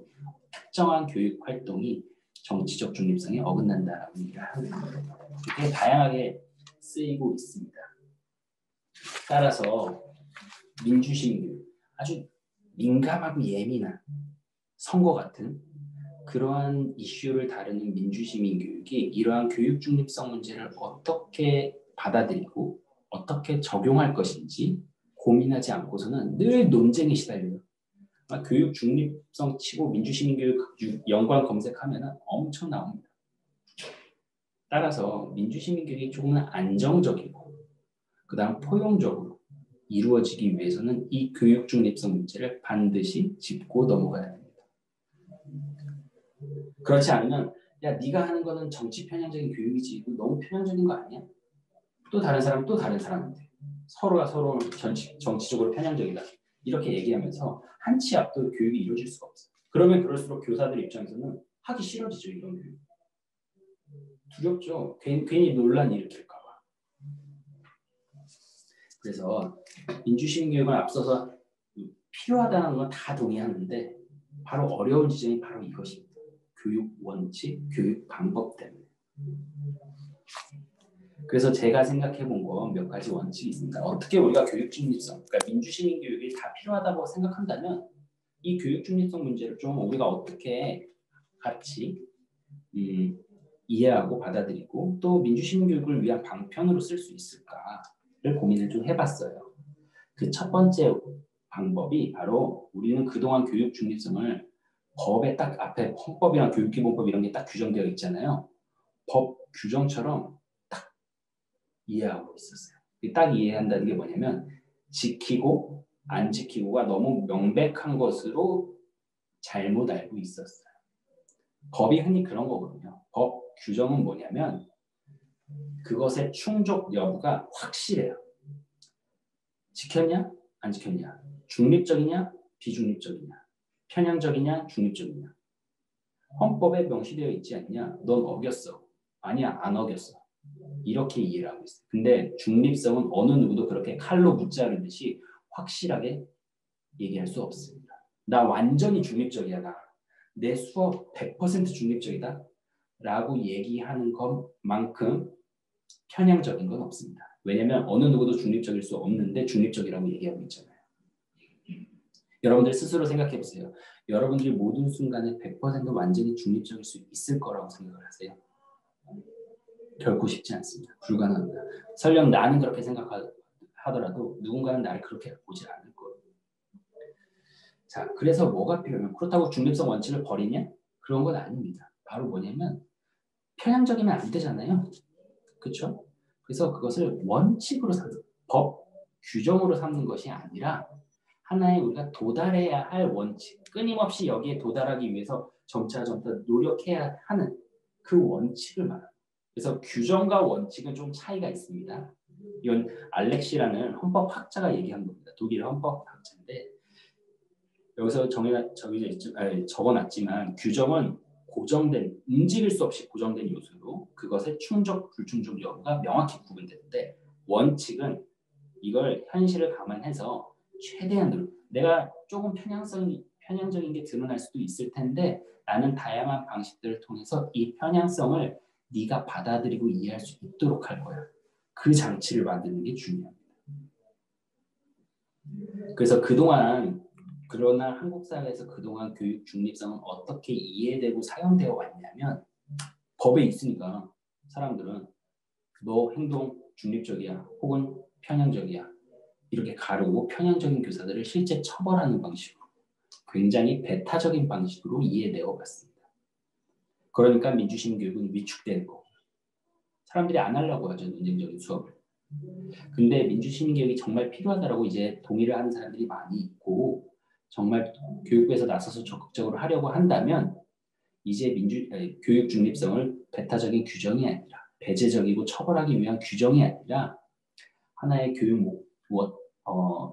특정한 교육 활동이 정치적 중립성에 어긋난다라고 얘기를 하고 있습니다. 이렇게 다양하게 쓰이고 있습니다. 따라서 민주시민교육 아주 민감하고 예민한 선거 같은 그러한 이슈를 다루는 민주시민 교육이 이러한 교육 중립성 문제를 어떻게 받아들이고 어떻게 적용할 것인지 고민하지 않고서는 늘 논쟁에 시달려요. 교육 중립성 치고 민주시민 교육 연관 검색하면 엄청 나옵니다. 따라서 민주시민 교육이 조금 안정적이고 그 다음 포용적으로 이루어지기 위해서는 이 교육 중립성 문제를 반드시 짚고 넘어가야 됩니다. 그렇지 않으면 야 네가 하는 거는 정치 편향적인 교육이지 이거 너무 편향적인 거 아니야? 또 다른 사람 또 다른 사람인데 서로가 서로 정치적으로 편향적이다 이렇게 얘기하면서 한 치 앞도 교육이 이루어질 수가 없어요. 그러면 그럴수록 교사들 입장에서는 하기 싫어지죠. 이런 교육. 두렵죠. 괜히 논란 일으킬까 봐. 그래서 민주시민교육을 앞서서 필요하다는 건 다 동의하는데 바로 어려운 지점이 바로 이것입니다. 교육 원칙, 교육 방법 때문에. 그래서 제가 생각해 본 건 몇 가지 원칙이 있습니다. 어떻게 우리가 교육 중립성, 그러니까 민주시민 교육이 다 필요하다고 생각한다면 이 교육 중립성 문제를 좀 우리가 어떻게 같이 이해하고 받아들이고 또 민주시민 교육을 위한 방편으로 쓸 수 있을까를 고민을 좀 해봤어요. 그 첫 번째 방법이 바로 우리는 그동안 교육 중립성을 법에 딱 앞에 헌법이랑 교육기본법 이런 게 딱 규정되어 있잖아요. 법 규정처럼 딱 이해하고 있었어요. 딱 이해한다는 게 뭐냐면 지키고 안 지키고가 너무 명백한 것으로 잘못 알고 있었어요. 법이 흔히 그런 거거든요. 법 규정은 뭐냐면 그것의 충족 여부가 확실해요. 지켰냐? 안 지켰냐? 중립적이냐? 비중립적이냐? 편향적이냐? 중립적이냐? 헌법에 명시되어 있지 않냐? 넌 어겼어. 아니야, 안 어겼어. 이렇게 이해를 하고 있어요. 근데 중립성은 어느 누구도 그렇게 칼로 무자르듯이 확실하게 얘기할 수 없습니다. 나 완전히 중립적이야. 내 수업 100% 중립적이다. 라고 얘기하는 것만큼 편향적인 건 없습니다. 왜냐하면 어느 누구도 중립적일 수 없는데 중립적이라고 얘기하고 있잖아요. 여러분들 스스로 생각해 보세요. 여러분들이 모든 순간에 100% 완전히 중립적일 수 있을 거라고 생각을 하세요? 결코 쉽지 않습니다. 불가능합니다. 설령 나는 그렇게 생각하더라도 누군가는 나를 그렇게 보지 않을 거예요. 자, 그래서 뭐가 필요하면 그렇다고 중립성 원칙을 버리냐? 그런 건 아닙니다. 바로 뭐냐면 편향적이면 안 되잖아요. 그렇죠? 그래서 그것을 원칙으로 삼는 법 규정으로 삼는 것이 아니라 하나의 우리가 도달해야 할 원칙, 끊임없이 여기에 도달하기 위해서 점차 노력해야 하는 그 원칙을 말합니다. 그래서 규정과 원칙은 좀 차이가 있습니다. 이건 알렉시라는 헌법학자가 얘기한 겁니다. 독일 헌법학자인데 여기서 적어놨지만 규정은 고정된, 움직일 수 없이 고정된 요소로 그것의 충족, 불충족 여부가 명확히 구분되는데 원칙은 이걸 현실을 감안해서 최대한으로 내가 조금 편향적인 게 드러날 수도 있을 텐데 나는 다양한 방식들을 통해서 이 편향성을 네가 받아들이고 이해할 수 있도록 할 거야. 그 장치를 만드는 게 중요합니다. 그래서 그러나 한국 사회에서 그동안 교육 중립성은 어떻게 이해되고 사용되어 왔냐면 법에 있으니까 사람들은 너 행동 중립적이야 혹은 편향적이야 이렇게 가르고 편향적인 교사들을 실제 처벌하는 방식으로 굉장히 배타적인 방식으로 이해되어 왔습니다. 그러니까 민주시민 교육은 위축되는 거고 사람들이 안 하려고 하죠. 논쟁적인 수업을. 근데 민주시민 교육이 정말 필요하다고 이제 동의를 하는 사람들이 많이 있고 정말 교육부에서 나서서 적극적으로 하려고 한다면 이제 교육 중립성을 배타적인 규정이 아니라 배제적이고 처벌하기 위한 규정이 아니라 하나의 교육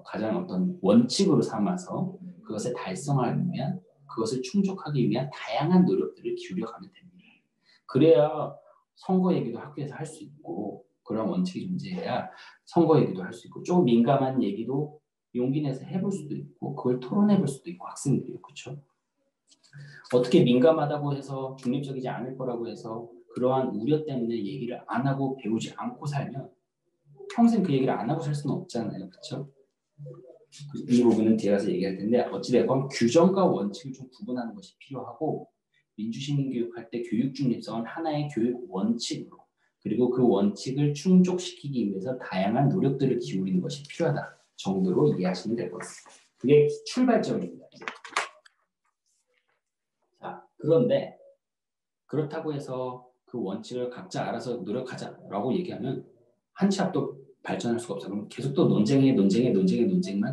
가장 어떤 원칙으로 삼아서 그것을 달성하기 위한 그것을 충족하기 위한 다양한 노력들을 기울여가면 됩니다. 그래야 선거 얘기도 학교에서 할 수 있고 그런 원칙이 존재해야 선거 얘기도 할 수 있고 조금 민감한 얘기도 용기 내서 해볼 수도 있고 그걸 토론해볼 수도 있고 학생들이요. 그렇죠? 어떻게 민감하다고 해서 중립적이지 않을 거라고 해서 그러한 우려 때문에 얘기를 안 하고 배우지 않고 살면 평생 그 얘기를 안 하고 살 수는 없잖아요. 그렇죠? 이 부분은 뒤에 가서 얘기할 텐데 어찌됐건 규정과 원칙을 좀 구분하는 것이 필요하고 민주시민교육할 때 교육 중립성은 하나의 교육 원칙으로 그리고 그 원칙을 충족시키기 위해서 다양한 노력들을 기울이는 것이 필요하다 정도로 이해하시면 될 것 같습니다. 그게 출발점입니다. 자, 그런데 그렇다고 해서 그 원칙을 각자 알아서 노력하자라고 얘기하면 한 치 앞도 발전할 수가 없어요. 그럼 계속 또 논쟁만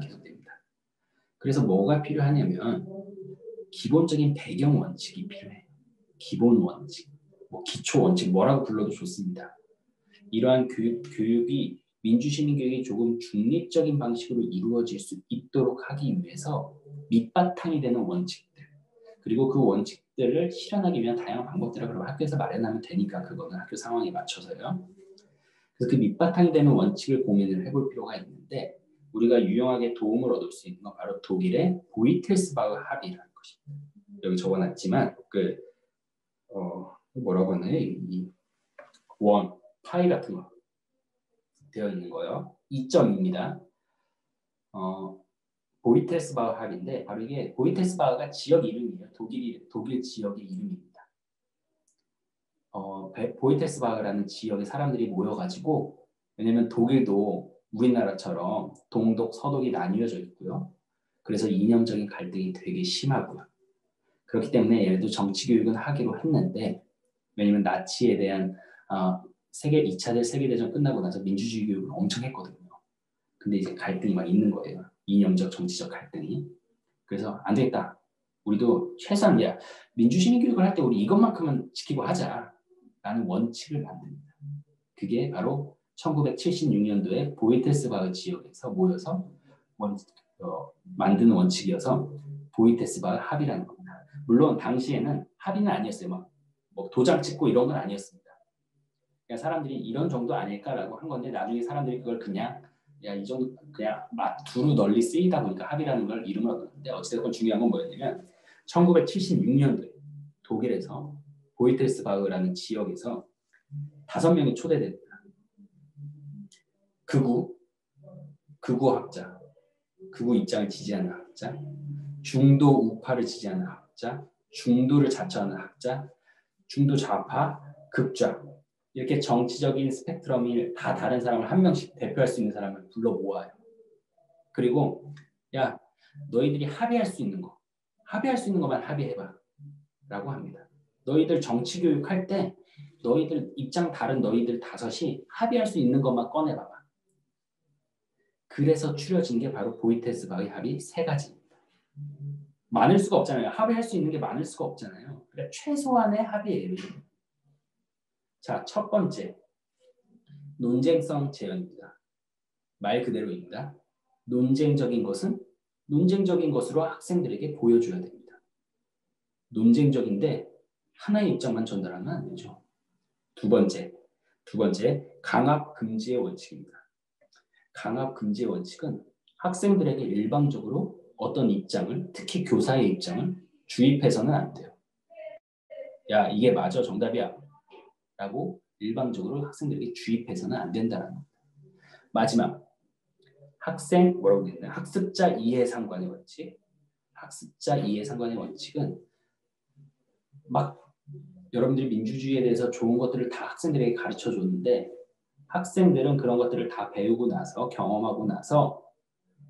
계속됩니다. 그래서 뭐가 필요하냐면 기본적인 배경 원칙이 필요해요. 기본 원칙, 뭐 기초 원칙 뭐라고 불러도 좋습니다. 이러한 교육이 민주시민교육이 조금 중립적인 방식으로 이루어질 수 있도록 하기 위해서 밑바탕이 되는 원칙들, 그리고 그 원칙들을 실현하기 위한 다양한 방법들을 그럼 학교에서 마련하면 되니까 그거는 학교 상황에 맞춰서요. 그래서 그 밑바탕이 되는 원칙을 고민을 해볼 필요가 있는데 우리가 유용하게 도움을 얻을 수 있는 건 바로 독일의 보이텔스바흐 합의라는 것입니다. 여기 적어놨지만 뭐라고 하나요? 이 파이 같은 거 되어 있는 거요. 2점입니다. 보이텔스바흐 합인데 바로 이게 보이텔스바흐가 지역 이름이에요. 독일 지역의 이름입니다. 보이텔스바흐라는 지역의 사람들이 모여가지고 왜냐면 독일도 우리나라처럼 동독, 서독이 나뉘어져 있고요. 그래서 이념적인 갈등이 되게 심하고요. 그렇기 때문에 얘네도 정치교육은 하기로 했는데 왜냐면 나치에 대한 2차 세계대전 끝나고 나서 민주주의 교육을 엄청 했거든요. 근데 이제 갈등이 막 있는 거예요. 이념적, 정치적 갈등이. 그래서 안 되겠다. 우리도 최소한 민주시민 교육을 할 때 우리 이것만큼은 지키고 하자라는 원칙을 만듭니다. 그게 바로 1976년도에 보이텔스바흐 지역에서 모여서 만드는 원칙이어서 보이텔스바흐 합의라는 겁니다. 물론 당시에는 합의는 아니었어요. 뭐 도장 찍고 이런 건 아니었습니다. 그냥 사람들이 이런 정도 아닐까라고 한 건데 나중에 사람들이 그걸 그냥 이 정도 그냥 두루 널리 쓰이다 보니까 합의라는 걸 이름을 얻었는데 어찌됐건 중요한 건 뭐였냐면 1976년도에 독일에서 보이텔스바흐라는 지역에서 5명이 초대됩니다. 극우 학자, 극우 입장을 지지하는 학자, 중도 우파를 지지하는 학자, 중도를 자처하는 학자, 중도 좌파, 극좌 이렇게 정치적인 스펙트럼이 다 다른 사람을 한 명씩 대표할 수 있는 사람을 불러 모아요. 그리고 너희들이 합의할 수 있는 것만 합의해봐 라고 합니다. 너희들 정치 교육할 때 너희들 입장 다른 너희들 5이 합의할 수 있는 것만 꺼내봐봐. 그래서 추려진 게 바로 보이텔스바흐 합의 3가지입니다. 많을 수가 없잖아요. 합의할 수 있는 게 많을 수가 없잖아요. 그러니까 최소한의 합의예요. 자, 첫 번째 논쟁성 제한입니다. 말 그대로입니다. 논쟁적인 것은 논쟁적인 것으로 학생들에게 보여줘야 됩니다. 논쟁적인데 하나의 입장만 전달하면 안 되죠. 두 번째 강압 금지의 원칙입니다. 강압 금지의 원칙은 학생들에게 일방적으로 어떤 입장을, 특히 교사의 입장을 주입해서는 안 돼요. 이게 맞아, 정답이야 라고 일방적으로 학생들에게 주입해서는 안 된다는 겁니다. 마지막 학습자 이해상관의 원칙. 학습자 이해상관의 원칙은 여러분들이 민주주의에 대해서 좋은 것들을 다 학생들에게 가르쳐 줬는데 학생들은 그런 것들을 다 배우고 나서 경험하고 나서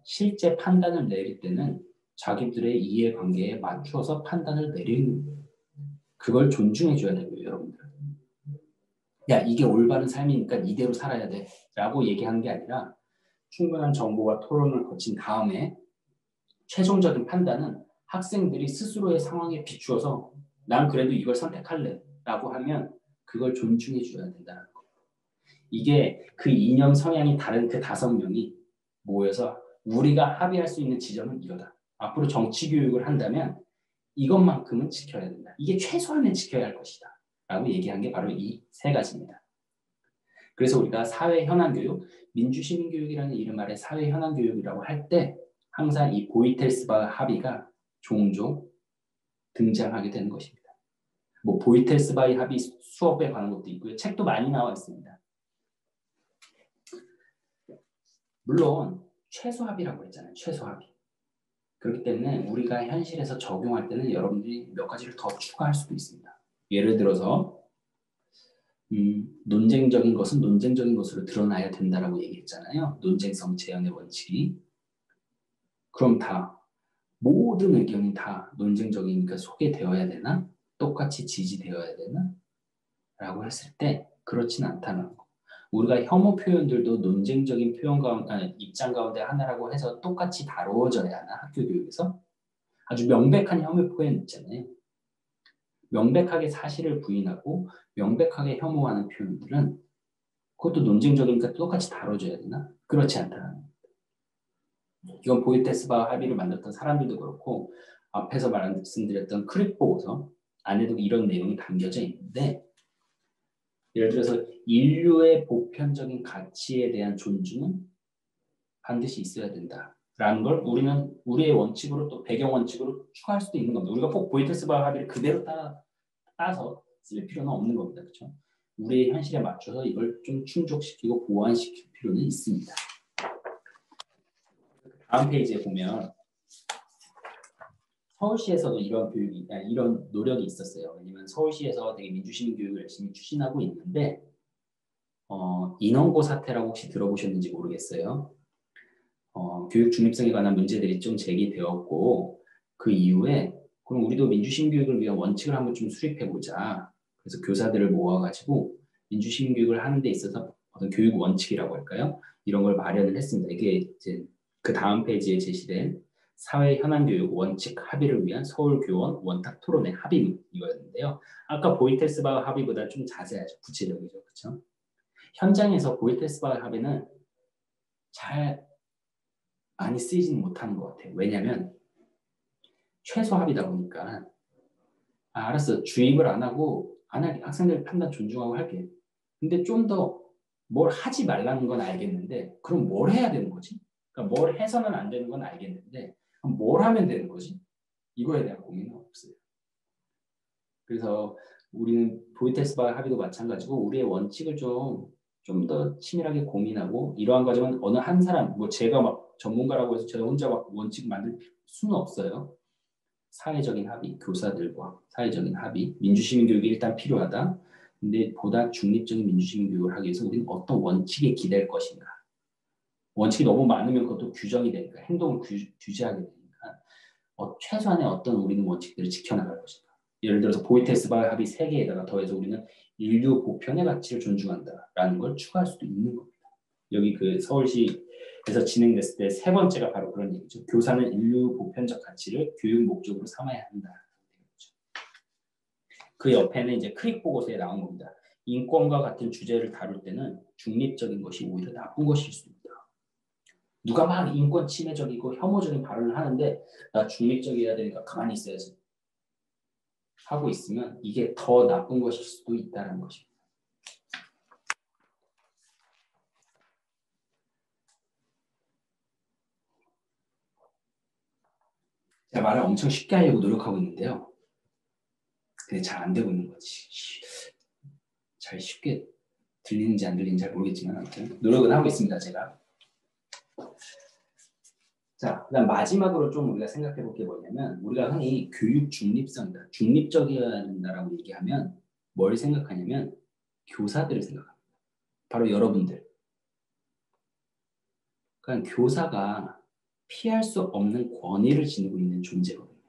실제 판단을 내릴 때는 자기들의 이해관계에 맞추어서 판단을 내리는 거예요. 그걸 존중해 줘야 되고요, 여러분들. 이게 올바른 삶이니까 이대로 살아야 돼 라고 얘기하는 게 아니라 충분한 정보와 토론을 거친 다음에 최종적인 판단은 학생들이 스스로의 상황에 비추어서 난 그래도 이걸 선택할래 라고 하면 그걸 존중해 줘야 된다는 거예요. 이게 그 이념 성향이 다른 그 5명이 모여서 우리가 합의할 수 있는 지점은 이거다. 앞으로 정치 교육을 한다면 이것만큼은 지켜야 된다. 이게 최소한은 지켜야 할 것이다. 라고 얘기한 게 바로 이 3가지입니다. 그래서 우리가 사회 현안 교육, 민주시민 교육이라는 이름 아래 사회 현안 교육이라고 할 때 항상 이 보이텔스바흐 합의가 종종 등장하게 되는 것입니다. 보이텔스바흐 합의 수업에 관한 것도 있고요. 책도 많이 나와 있습니다. 물론 최소 합의라고 했잖아요. 최소 합의. 그렇기 때문에 우리가 현실에서 적용할 때는 여러분들이 몇 가지를 더 추가할 수도 있습니다. 예를 들어서 논쟁적인 것은 논쟁적인 것으로 드러나야 된다라고 얘기했잖아요. 논쟁성 제한의 원칙이. 그럼 모든 의견이 다 논쟁적이니까 소개되어야 되나? 똑같이 지지되어야 되나? 라고 했을 때 그렇진 않다는 거. 우리가 혐오 표현들도 논쟁적인 표현 가운데, 입장 가운데 하나라고 해서 똑같이 다루어져야 하나, 학교 교육에서? 아주 명백한 혐오 표현 있잖아요. 명백하게 사실을 부인하고 명백하게 혐오하는 표현들은 그것도 논쟁적이니까 똑같이 다뤄져야 되나? 그렇지 않다는 거. 이건 보이테스바와 합의를 만들었던 사람들도 그렇고 앞에서 말씀드렸던 크릭 보고서 안에도 이런 내용이 담겨져 있는데 예를 들어서 인류의 보편적인 가치에 대한 존중은 반드시 있어야 된다라는 걸 우리는 우리의 원칙으로 또 배경 원칙으로 추가할 수도 있는 겁니다. 우리가 꼭 보이테스바와 합의를 그대로 따서 쓸 필요는 없는 겁니다. 그렇죠? 우리의 현실에 맞춰서 이걸 좀 충족시키고 보완시킬 필요는 있습니다. 다음 페이지에 보면 서울시에서도 이런 노력이 있었어요. 왜냐면 서울시에서 되게 민주시민 교육을 열심히 추진하고 있는데 인원고 사태라고 혹시 들어보셨는지 모르겠어요. 교육 중립성에 관한 문제들이 좀 제기되었고 그 이후에 그럼 우리도 민주시민 교육을 위한 원칙을 한번 좀 수립해보자. 그래서 교사들을 모아가지고 민주시민 교육을 하는 데 있어서 어떤 교육 원칙이라고 할까요? 이런 걸 마련을 했습니다. 이게 이제 그 다음 페이지에 제시된 사회 현안 교육 원칙 합의를 위한 서울교원 원탁 토론회 합의문 이거였는데요. 아까 보이테스바 합의보다 좀 자세하죠. 구체적이죠. 그렇죠? 현장에서 보이테스바 합의는 잘 많이 쓰이지는 못하는 것 같아요. 왜냐하면 최소 합의다 보니까 알았어. 주입을 안 하고 안 할게. 학생들 판단 존중하고 할게. 근데 좀 더 뭘 하지 말라는 건 알겠는데 그럼 뭘 해야 되는 거지? 그러니까 뭘 해서는 안 되는 건 알겠는데 그럼 뭘 하면 되는 거지? 이거에 대한 고민은 없어요. 그래서 우리는 보이테스바 합의도 마찬가지고 우리의 원칙을 좀 더 치밀하게 고민하고 이러한 과정은 어느 한 사람, 뭐 제가 막 전문가라고 해서 제가 혼자 막 원칙 만들 수는 없어요. 사회적인 합의, 교사들과 사회적인 합의, 민주시민 교육이 일단 필요하다. 근데 보다 중립적인 민주시민 교육을 하기 위해서 우리는 어떤 원칙에 기댈 것인가. 원칙이 너무 많으면 그것도 규정이 되니까 행동을 규제하게 되니까 최소한의 어떤 우리는 원칙들을 지켜나갈 것인가. 예를 들어서 보이테스바 합의 3개에다가 더해서 우리는 인류 보편의 가치를 존중한다라는 걸 추가할 수도 있는 겁니다. 여기 그 서울시에서 진행됐을 때 3번째가 바로 그런 얘기죠. 교사는 인류 보편적 가치를 교육 목적으로 삼아야 한다. 그 옆에는 이제 크릭 보고서에 나온 겁니다. 인권과 같은 주제를 다룰 때는 중립적인 것이 오히려 나쁜 것일 수 있다. 누가 막 인권 침해적이고 혐오적인 발언을 하는데 나 중립적이어야 되니까 가만히 있어야지 하고 있으면 이게 더 나쁜 것일 수도 있다는 것입니다. 제가 말을 엄청 쉽게 하려고 노력하고 있는데요. 근데 잘 안 되고 있는 거지. 잘 쉽게 들리는지 안 들리는지 잘 모르겠지만 아무튼 노력은 하고 있습니다. 제가. 자, 그다음 마지막으로 좀 우리가 생각해 볼 게 뭐냐면 우리가 흔히 교육 중립성이다. 중립적이어야 된다라고 얘기하면 뭘 생각하냐면 교사들을 생각합니다. 바로 여러분들. 그러니까 교사가 피할 수 없는 권위를 지니고 있는 존재거든요.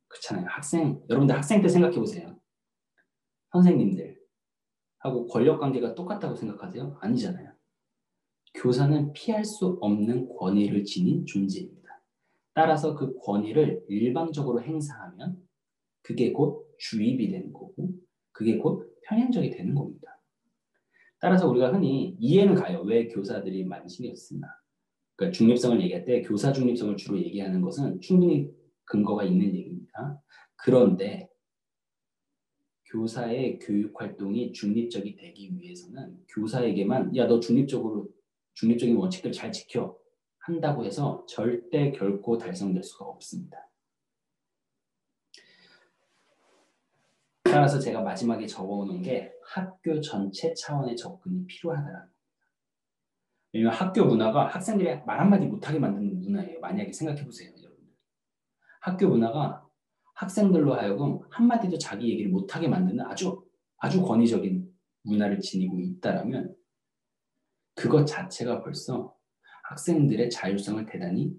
그렇잖아요. 여러분들 학생 때 생각해 보세요. 선생님들하고 권력 관계가 똑같다고 생각하세요? 아니잖아요. 교사는 피할 수 없는 권위를 지닌 존재입니다. 따라서 그 권위를 일방적으로 행사하면 그게 곧 주입이 되는 거고 그게 곧 편향적이 되는 겁니다. 따라서 우리가 흔히 이해는 가요. 왜 교사들이 많이 신경 쓰나. 그러니까 중립성을 얘기할 때 교사 중립성을 주로 얘기하는 것은 충분히 근거가 있는 얘기입니다. 그런데 교사의 교육 활동이 중립적이 되기 위해서는 교사에게만 야, 너 중립적인 원칙들 잘 지켜 한다고 해서 절대 결코 달성될 수가 없습니다. 따라서 제가 마지막에 적어놓은 게 학교 전체 차원의 접근이 필요하다는 겁니다. 왜냐하면 학교 문화가 학생들이 말 한마디 못하게 만드는 문화예요. 만약에 생각해보세요. 여러분들. 학교 문화가 학생들로 하여금 한마디도 자기 얘기를 못하게 만드는 아주 권위적인 문화를 지니고 있다라면 그것 자체가 벌써 학생들의 자율성을 대단히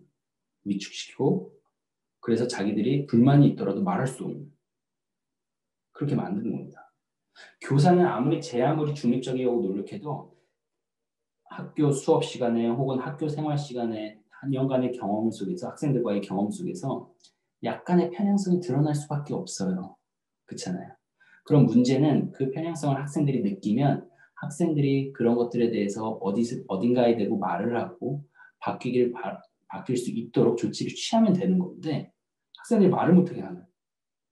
위축시키고 그래서 자기들이 불만이 있더라도 말할 수 없는 그렇게 만드는 겁니다. 교사는 제 아무리 중립적이고 노력해도 학교 수업 시간에 혹은 학교 생활 시간에 한 년간의 경험 속에서 학생들과의 경험 속에서 약간의 편향성이 드러날 수밖에 없어요. 그렇잖아요. 그럼 문제는 그 편향성을 학생들이 느끼면 학생들이 그런 것들에 대해서 어딘가에 대고 말을 하고 바뀔 수 있도록 조치를 취하면 되는 건데 학생들이 말을 못하게 하는.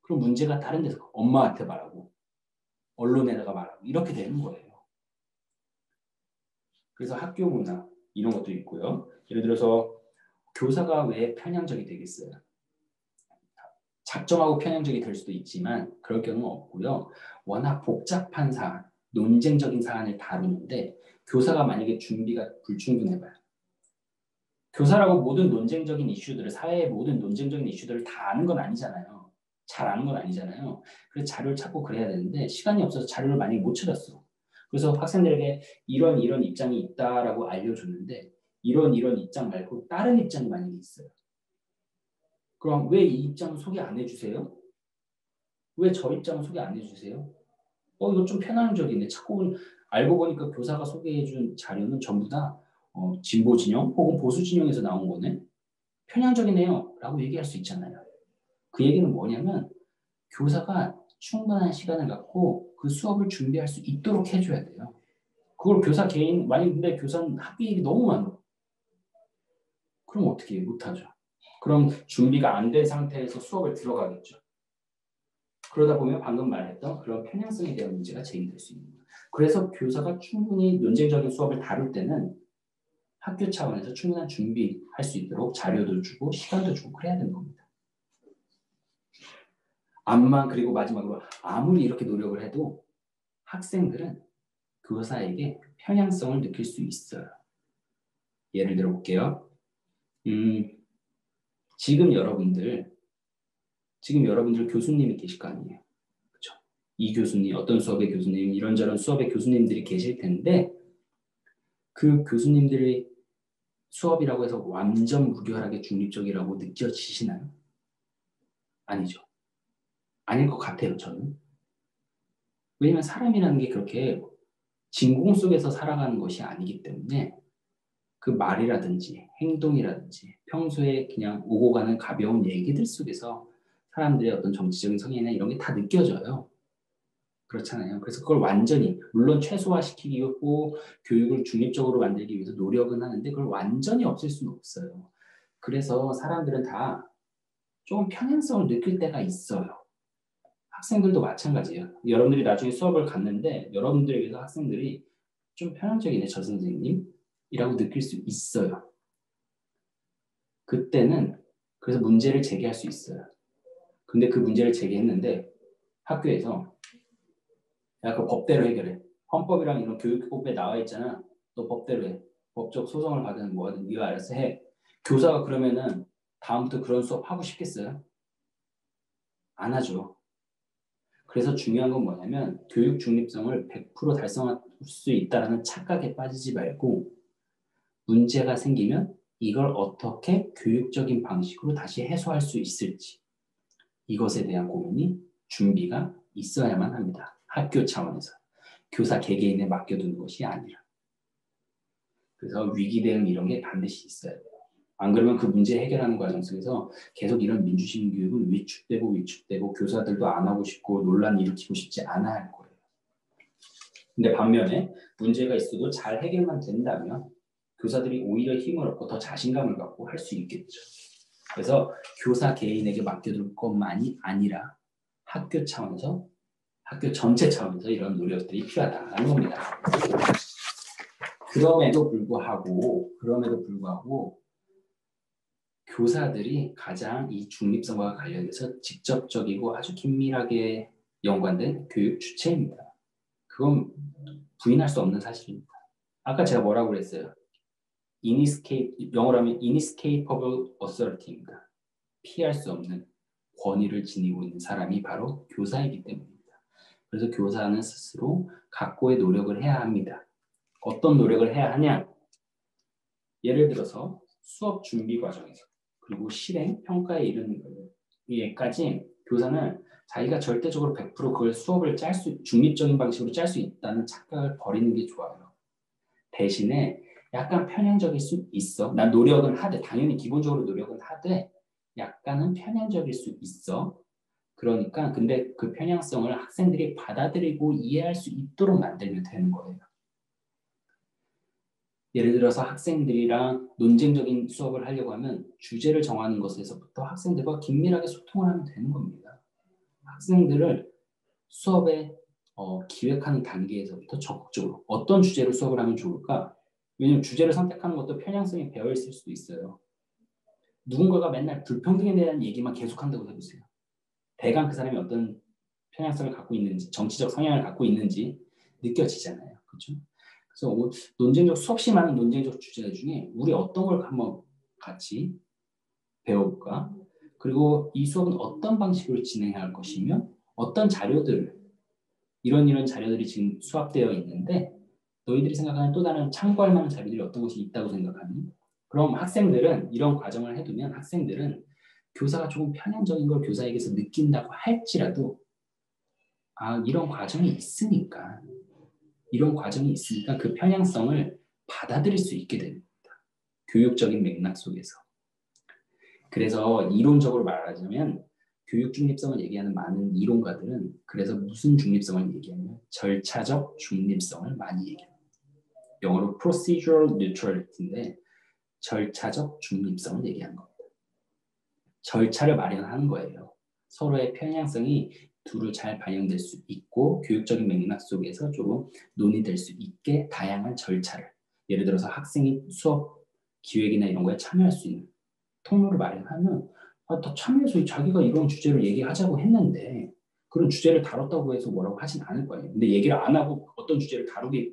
그럼 문제가 다른 데서 엄마한테 말하고 언론에다가 말하고 이렇게 되는 거예요. 그래서 학교 문화 이런 것도 있고요. 예를 들어서 교사가 왜 편향적이 되겠어요? 작정하고 편향적이 될 수도 있지만 그럴 경우는 없고요. 워낙 복잡한 사안, 논쟁적인 사안을 다루는데 교사가 만약에 준비가 불충분해봐요. 교사라고 모든 논쟁적인 이슈들을 사회의 모든 논쟁적인 이슈들을 다 아는 건 아니잖아요. 잘 아는 건 아니잖아요. 그래서 자료를 찾고 그래야 되는데 시간이 없어서 자료를 많이 못 찾았어. 그래서 학생들에게 이런 입장이 있다라고 알려줬는데 이런 입장 말고 다른 입장이 만약에 있어요. 그럼 왜 이 입장은 소개 안 해주세요? 왜 저 입장은 소개 안 해주세요? 이거 좀 편향적이네. 알고 보니까 교사가 소개해준 자료는 전부 다 진보 진영 혹은 보수 진영에서 나온 거네. 편향적이네요. 라고 얘기할 수 있잖아요. 그 얘기는 뭐냐면 교사가 충분한 시간을 갖고 그 수업을 준비할 수 있도록 해줘야 돼요. 그걸 교사 개인, 만약 근데 교사는 학비일이 너무 많아. 그럼 어떻게 해? 못하죠. 그럼 준비가 안 된 상태에서 수업을 들어가겠죠. 그러다 보면 방금 말했던 그런 편향성에 대한 문제가 제기될 수 있는 거예요. 그래서 교사가 충분히 논쟁적인 수업을 다룰 때는 학교 차원에서 충분한 준비할 수 있도록 자료도 주고 시간도 주고 그래야 되는 겁니다. 그리고 마지막으로 아무리 이렇게 노력을 해도 학생들은 교사에게 편향성을 느낄 수 있어요. 예를 들어 볼게요. 지금 여러분들 교수님이 계실 거 아니에요. 그렇죠? 이 교수님, 어떤 수업의 교수님, 이런저런 수업의 교수님들이 계실 텐데 그 교수님들의 수업이라고 해서 완전 무결하게 중립적이라고 느껴지시나요? 아니죠. 아닐 것 같아요, 저는. 왜냐하면 사람이라는 게 그렇게 진공 속에서 살아가는 것이 아니기 때문에 그 말이라든지 행동이라든지 평소에 그냥 오고 가는 가벼운 얘기들 속에서 사람들의 어떤 정치적인 성향이나 이런 게 다 느껴져요. 그렇잖아요. 그래서 그걸 완전히 물론 최소화시키기 위고 교육을 중립적으로 만들기 위해서 노력은 하는데 그걸 완전히 없앨 수는 없어요. 그래서 사람들은 다 조금 편향성을 느낄 때가 있어요. 학생들도 마찬가지예요. 여러분들이 나중에 수업을 갔는데 여러분들에게서 학생들이 좀 편향적이네 저 선생님이라고 느낄 수 있어요. 그때는 그래서 문제를 제기할 수 있어요. 근데 그 문제를 제기했는데 학교에서 야, 그 법대로 해결해. 헌법이랑 이런 교육법에 나와 있잖아. 너 법대로 해. 법적 소송을 받든 뭐하든 네가 알아서 해. 교사가 그러면은 다음부터 그런 수업 하고 싶겠어요? 안 하죠. 그래서 중요한 건 뭐냐면 교육 중립성을 100% 달성할 수 있다는 착각에 빠지지 말고 문제가 생기면 이걸 어떻게 교육적인 방식으로 다시 해소할 수 있을지 이것에 대한 고민이 준비가 있어야만 합니다. 학교 차원에서. 교사 개개인에 맡겨두는 것이 아니라. 그래서 위기 대응 이런 게 반드시 있어야 돼요. 안 그러면 그 문제 해결하는 과정 속에서 계속 이런 민주시민 교육은 위축되고 교사들도 안 하고 싶고 논란 일으키고 싶지 않아 할 거예요. 근데 반면에 문제가 있어도 잘 해결만 된다면 교사들이 오히려 힘을 얻고 더 자신감을 갖고 할 수 있겠죠. 그래서 교사 개인에게 맡겨둘 것만이 아니라 학교 차원에서 학교 전체 차원에서 이런 노력들이 필요하다는 겁니다. 그럼에도 불구하고 교사들이 가장 이 중립성과 관련해서 직접적이고 아주 긴밀하게 연관된 교육 주체입니다. 그건 부인할 수 없는 사실입니다. 아까 제가 뭐라고 그랬어요? 영어로 하면 inescapable authority입니다. 피할 수 없는 권위를 지니고 있는 사람이 바로 교사이기 때문입니다. 그래서 교사는 스스로 각고의 노력을 해야 합니다. 어떤 노력을 해야 하냐? 예를 들어서 수업 준비 과정에서 그리고 실행, 평가에 이르는 데까지 교사는 자기가 절대적으로 100% 그걸 수업을 중립적인 방식으로 짤 수 있다는 착각을 버리는 게 좋아요. 대신에 약간 편향적일 수 있어. 난 노력은 하되, 당연히 기본적으로 노력은 하되 약간은 편향적일 수 있어. 그러니까 근데 그 편향성을 학생들이 받아들이고 이해할 수 있도록 만들면 되는 거예요. 예를 들어서 학생들이랑 논쟁적인 수업을 하려고 하면 주제를 정하는 것에서부터 학생들과 긴밀하게 소통을 하면 되는 겁니다. 학생들을 수업에 기획하는 단계에서부터 적극적으로 어떤 주제로 수업을 하면 좋을까? 왜냐하면 주제를 선택하는 것도 편향성이 배어있을 수도 있어요. 누군가가 맨날 불평등에 대한 얘기만 계속한다고 해보세요. 대강 그 사람이 어떤 편향성을 갖고 있는지, 정치적 성향을 갖고 있는지 느껴지잖아요. 그렇죠? 그래서 논쟁적 수없이 많은 논쟁적 주제 중에 우리 어떤 걸 한번 같이 배워볼까? 그리고 이 수업은 어떤 방식으로 진행해야 할 것이며 어떤 자료들 이런 자료들이 지금 수합되어 있는데 너희들이 생각하는 또 다른 참고할 만한 자료들이 어떤 것이 있다고 생각하니? 그럼 학생들은 이런 과정을 해두면 학생들은 교사가 조금 편향적인 걸 교사에게서 느낀다고 할지라도 이런 과정이 있으니까 그 편향성을 받아들일 수 있게 됩니다. 교육적인 맥락 속에서. 그래서 이론적으로 말하자면 교육 중립성을 얘기하는 많은 이론가들은 그래서 무슨 중립성을 얘기하냐면 절차적 중립성을 많이 얘기합니다. 영어로 procedural neutrality인데 절차적 중립성을 얘기하는 겁니다. 절차를 마련하는 거예요. 서로의 편향성이 두루 잘 반영될 수 있고 교육적인 맥락 속에서 조금 논의될 수 있게 다양한 절차를 예를 들어서 학생이 수업 기획이나 이런 거에 참여할 수 있는 통로를 마련하면 다 참여해서 자기가 이런 주제를 얘기하자고 했는데 그런 주제를 다뤘다고 해서 뭐라고 하진 않을 거예요. 근데 얘기를 안 하고 어떤 주제를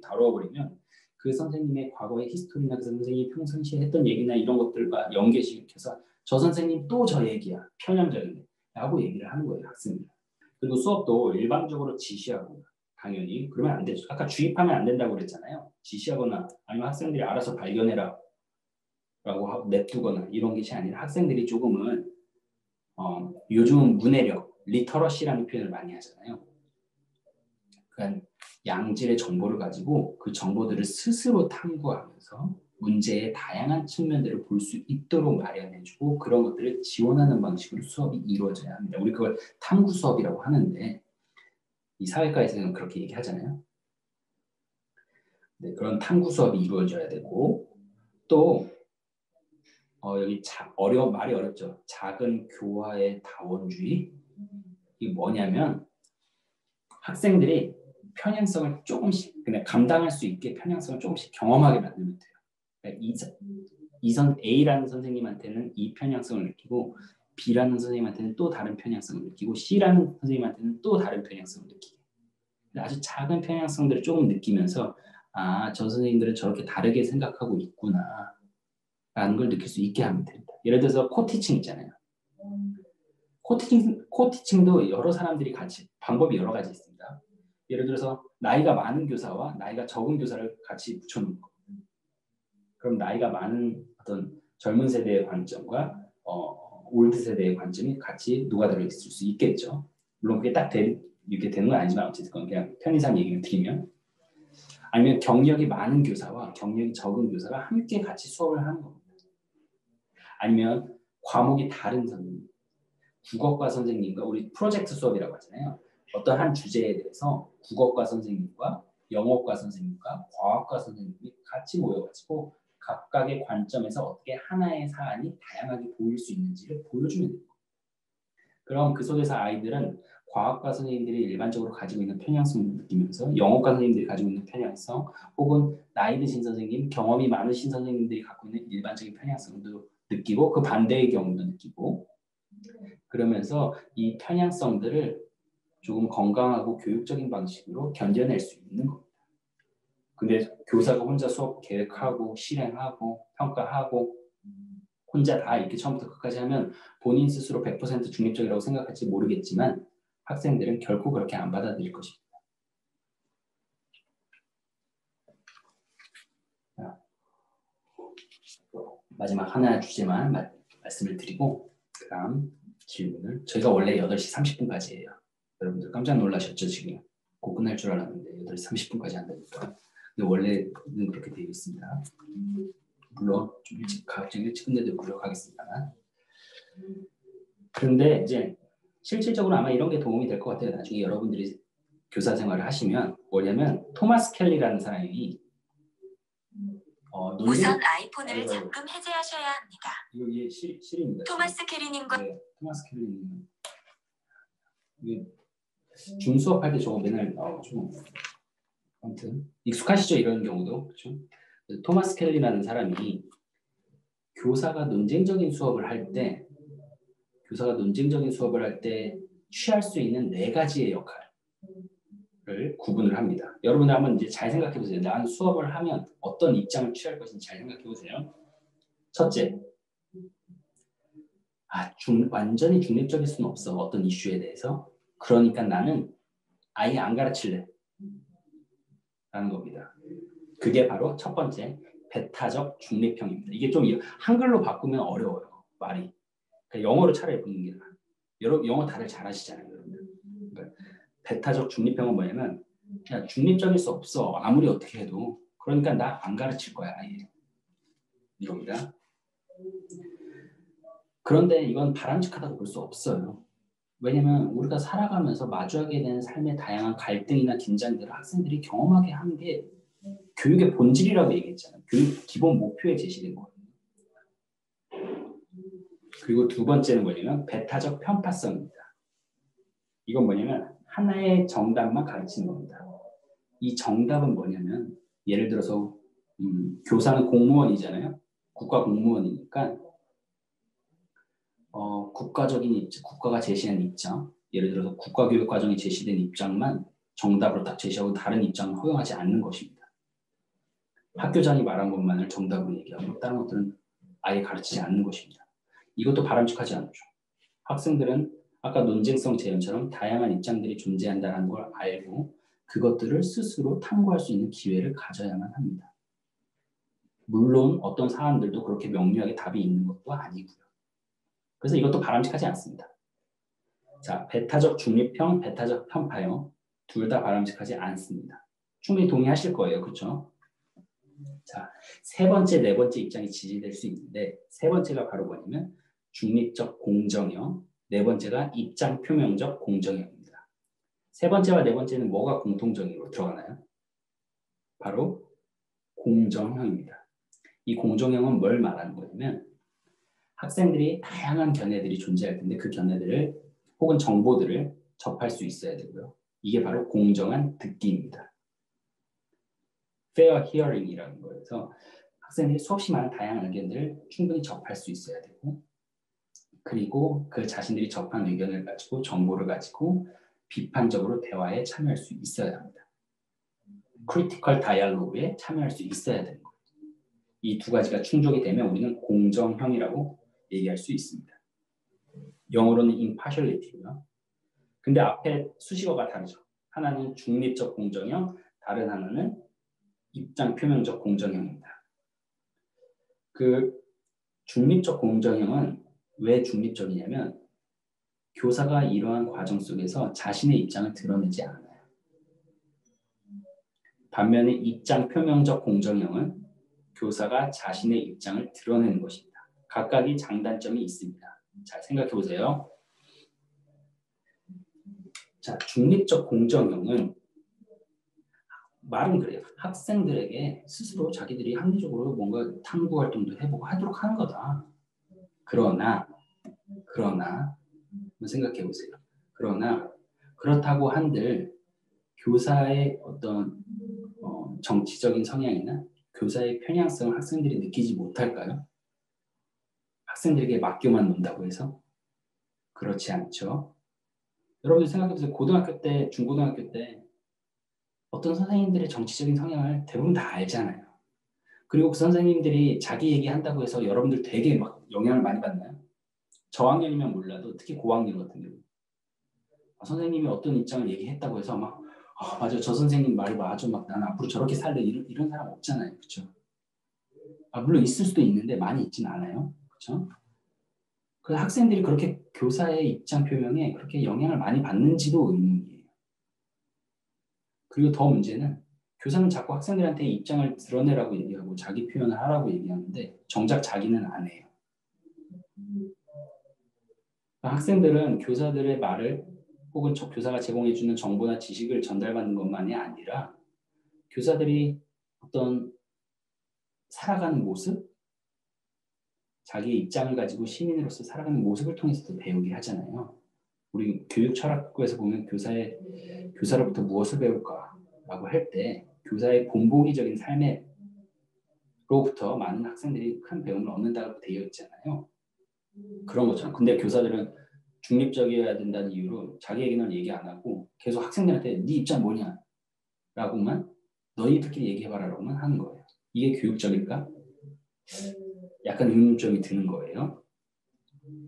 다뤄버리면 그 선생님의 과거의 히스토리나 그 선생님이 평상시에 했던 얘기나 이런 것들과 연계시켜서 저 선생님 또 저 얘기야. 편향적이네. 라고 얘기를 하는 거예요. 학생들. 그리고 수업도 일방적으로 지시하고 당연히 그러면 안 되죠. 아까 주입하면 안 된다고 그랬잖아요. 지시하거나 아니면 학생들이 알아서 발견해라 라고 냅두거나 이런 것이 아니라 학생들이 조금은 요즘은 문해력, 리터러시라는 표현을 많이 하잖아요. 그러니까 양질의 정보를 가지고 그 정보들을 스스로 탐구하면서 문제의 다양한 측면들을 볼 수 있도록 마련해주고 그런 것들을 지원하는 방식으로 수업이 이루어져야 합니다. 우리 그걸 탐구 수업이라고 하는데 이 사회과에서는 그렇게 얘기하잖아요. 네, 그런 탐구 수업이 이루어져야 되고 또 여기 말이 어렵죠. 작은 교화의 다원주의. 이게 뭐냐면 학생들이 편향성을 조금씩 그냥 감당할 수 있게 편향성을 조금씩 경험하게 만들면 돼요. 그러니까 A라는 선생님한테는 이 편향성을 느끼고 B라는 선생님한테는 또 다른 편향성을 느끼고 C라는 선생님한테는 또 다른 편향성을 느끼게. 아주 작은 편향성들을 조금 느끼면서 저 선생님들은 저렇게 다르게 생각하고 있구나 라는 걸 느낄 수 있게 하면 됩니다. 예를 들어서 코티칭 있잖아요. 코티칭도 여러 사람들이 같이 방법이 여러 가지 있습니다. 예를 들어서 나이가 많은 교사와 나이가 적은 교사를 같이 붙여놓는 거. 그럼 나이가 많은 어떤 젊은 세대의 관점과 올드 세대의 관점이 같이 녹아들어 있을 수 있겠죠. 물론 그게 딱 이렇게 되는 건 아니지만 어쨌든 그냥 편의상 얘기를 드리면 아니면 경력이 많은 교사와 경력이 적은 교사가 함께 같이 수업을 하는 겁니다. 아니면 과목이 다른 선생님, 국어과 선생님과 우리 프로젝트 수업이라고 하잖아요. 어떤 한 주제에 대해서 국어과 선생님과 영어과 선생님과 과학과 선생님이 같이 모여가지고 각각의 관점에서 어떻게 하나의 사안이 다양하게 보일 수 있는지를 보여주면 됩니다. 그럼 그 속에서 아이들은 과학과 선생님들이 일반적으로 가지고 있는 편향성을 느끼면서 영어과 선생님들이 가지고 있는 편향성 혹은 나이 드신 선생님, 경험이 많으신 선생님들이 갖고 있는 일반적인 편향성도 느끼고 그 반대의 경우도 느끼고 그러면서 이 편향성들을 조금 건강하고 교육적인 방식으로 견뎌낼 수 있는 겁니다. 근데 교사가 혼자 수업 계획하고 실행하고 평가하고 혼자 다 이렇게 처음부터 끝까지 하면 본인 스스로 100% 중립적이라고 생각할지 모르겠지만 학생들은 결코 그렇게 안 받아들일 것입니다. 마지막 하나 주제만 말씀을 드리고 그 다음 질문을 저희가 원래 8시 30분까지예요. 여러분들 깜짝 놀라셨죠 지금? 곧 끝날 줄 알았는데 8시 30분까지 한다니까. 근데 원래는 그렇게 되어 있습니다. 물론 좀 일찍 끝내도록 노력하겠습니다. 그런데 이제 실질적으로 아마 이런 게 도움이 될 것 같아요. 나중에 여러분들이 교사 생활을 하시면 뭐냐면 토마스 켈리라는 사람이 우선 아이폰을 잠금 해제하셔야 합니다. 이게 실입니다. 토마스 켈리님과 네, 토마스 켈리님 중 수업할 때 저거 맨날 나오죠. 아무튼 익숙하시죠 이런 경우도 그렇죠. 토마스 켈리라는 사람이 교사가 논쟁적인 수업을 할 때 취할 수 있는 4가지의 역할을 구분을 합니다. 여러분들 한번 이제 잘 생각해 보세요. 나는 수업을 하면 어떤 입장을 취할 것인지 잘 생각해 보세요. 첫째, 완전히 중립적일 수는 없어. 어떤 이슈에 대해서. 그러니까 나는 아예 안 가르칠래. 라는 겁니다. 그게 바로 첫 번째 배타적 중립형입니다. 이게 좀 한글로 바꾸면 어려워요. 말이. 그러니까 영어로 차라리 보는 게 나아요. 여러분 영어 다들 잘하시잖아요. 여러분들. 그러니까 배타적 중립형은 뭐냐면 그냥 중립적일 수 없어. 아무리 어떻게 해도. 그러니까 나 안 가르칠 거야. 아예. 이겁니다. 그런데 이건 바람직하다고 볼 수 없어요. 왜냐면 우리가 살아가면서 마주하게 되는 삶의 다양한 갈등이나 긴장들을 학생들이 경험하게 하는 게 교육의 본질이라고 얘기했잖아요. 교육 기본 목표에 제시된 거예요. 그리고 두 번째는 뭐냐면 배타적 편파성입니다. 이건 뭐냐면 하나의 정답만 가르치는 겁니다. 이 정답은 뭐냐면 예를 들어서 교사는 공무원이잖아요. 국가 공무원이니까 국가가 제시한 입장, 예를 들어서 국가교육 과정에 제시된 입장만 정답으로 딱 제시하고 다른 입장은 허용하지 않는 것입니다. 학교장이 말한 것만을 정답으로 얘기하고 다른 것들은 아예 가르치지 않는 것입니다. 이것도 바람직하지 않죠. 학생들은 아까 논쟁성 재현처럼 다양한 입장들이 존재한다는 걸 알고 그것들을 스스로 탐구할 수 있는 기회를 가져야만 합니다. 물론 어떤 사안들도 그렇게 명료하게 답이 있는 것도 아니고요. 그래서 이것도 바람직하지 않습니다. 자, 배타적 중립형, 배타적 편파형 둘 다 바람직하지 않습니다. 충분히 동의하실 거예요. 그렇죠? 자, 세 번째, 네 번째 입장이 지지될 수 있는데 세 번째가 바로 뭐냐면 중립적 공정형, 네 번째가 입장 표명적 공정형입니다. 세 번째와 네 번째는 뭐가 공통적으로 들어가나요? 바로 공정형입니다. 이 공정형은 뭘 말하는 거냐면 학생들이 다양한 견해들이 존재할 텐데 그 견해들을 혹은 정보들을 접할 수 있어야 되고요. 이게 바로 공정한 듣기입니다. fair hearing이라는 거여서 학생들이 수없이 많은 다양한 의견들을 충분히 접할 수 있어야 되고 그리고 그 자신들이 접한 의견을 가지고 정보를 가지고 비판적으로 대화에 참여할 수 있어야 합니다. 크리티컬 다이얼로그에 참여할 수 있어야 되는 거예요. 이 두 가지가 충족이 되면 우리는 공정형이라고 얘기할 수 있습니다. 영어로는 impartiality고요. 근데 앞에 수식어가 다르죠. 하나는 중립적 공정형, 다른 하나는 입장 표명적 공정형입니다. 그 중립적 공정형은 왜 중립적이냐면 교사가 이러한 과정 속에서 자신의 입장을 드러내지 않아요. 반면에 입장 표명적 공정형은 교사가 자신의 입장을 드러내는 것입니다. 각각이 장단점이 있습니다. 잘 생각해 보세요. 자, 중립적 공정형은 말은 그래요. 학생들에게 스스로 자기들이 합리적으로 뭔가 탐구 활동도 해보고 하도록 하는 거다. 그러나 한번 생각해 보세요. 그러나 그렇다고 한들 교사의 어떤 정치적인 성향이나 교사의 편향성을 학생들이 느끼지 못할까요? 학생들에게 맡겨만 논다고 해서? 그렇지 않죠. 여러분들 생각해보세요. 고등학교 때, 중고등학교 때 어떤 선생님들의 정치적인 성향을 대부분 다 알잖아요. 그리고 그 선생님들이 자기 얘기한다고 해서 여러분들 되게 막 영향을 많이 받나요? 저학년이면 몰라도 특히 고학년 같은 경우 선생님이 어떤 입장을 얘기했다고 해서 막 맞아 저 선생님 말이 맞아 막 나는 앞으로 저렇게 살래 이런 사람 없잖아요. 그렇죠? 물론 있을 수도 있는데 많이 있진 않아요. 그렇죠? 그 학생들이 그렇게 교사의 입장 표명에 그렇게 영향을 많이 받는지도 의문이에요. 그리고 더 문제는 교사는 자꾸 학생들한테 입장을 드러내라고 얘기하고 자기 표현을 하라고 얘기하는데 정작 자기는 안 해요. 학생들은 교사들의 말을 혹은 교사가 제공해주는 정보나 지식을 전달받는 것만이 아니라 교사들이 어떤 살아가는 모습, 자기의 입장을 가지고 시민으로서 살아가는 모습을 통해서도 배우게 하잖아요. 우리 교육 철학에서 보면 교사로부터 무엇을 배울까라고 할 때 교사의 본보기적인 삶에로부터 많은 학생들이 큰 배움을 얻는다고 되어 있잖아요. 그런 것처럼. 근데 교사들은 중립적이어야 된다는 이유로 자기 얘기는 얘기 안 하고 계속 학생들한테 네 입장 뭐냐? 라고만 너희들끼리 얘기해봐라 라고만 하는 거예요. 이게 교육적일까? 약간 의문점이 드는 거예요.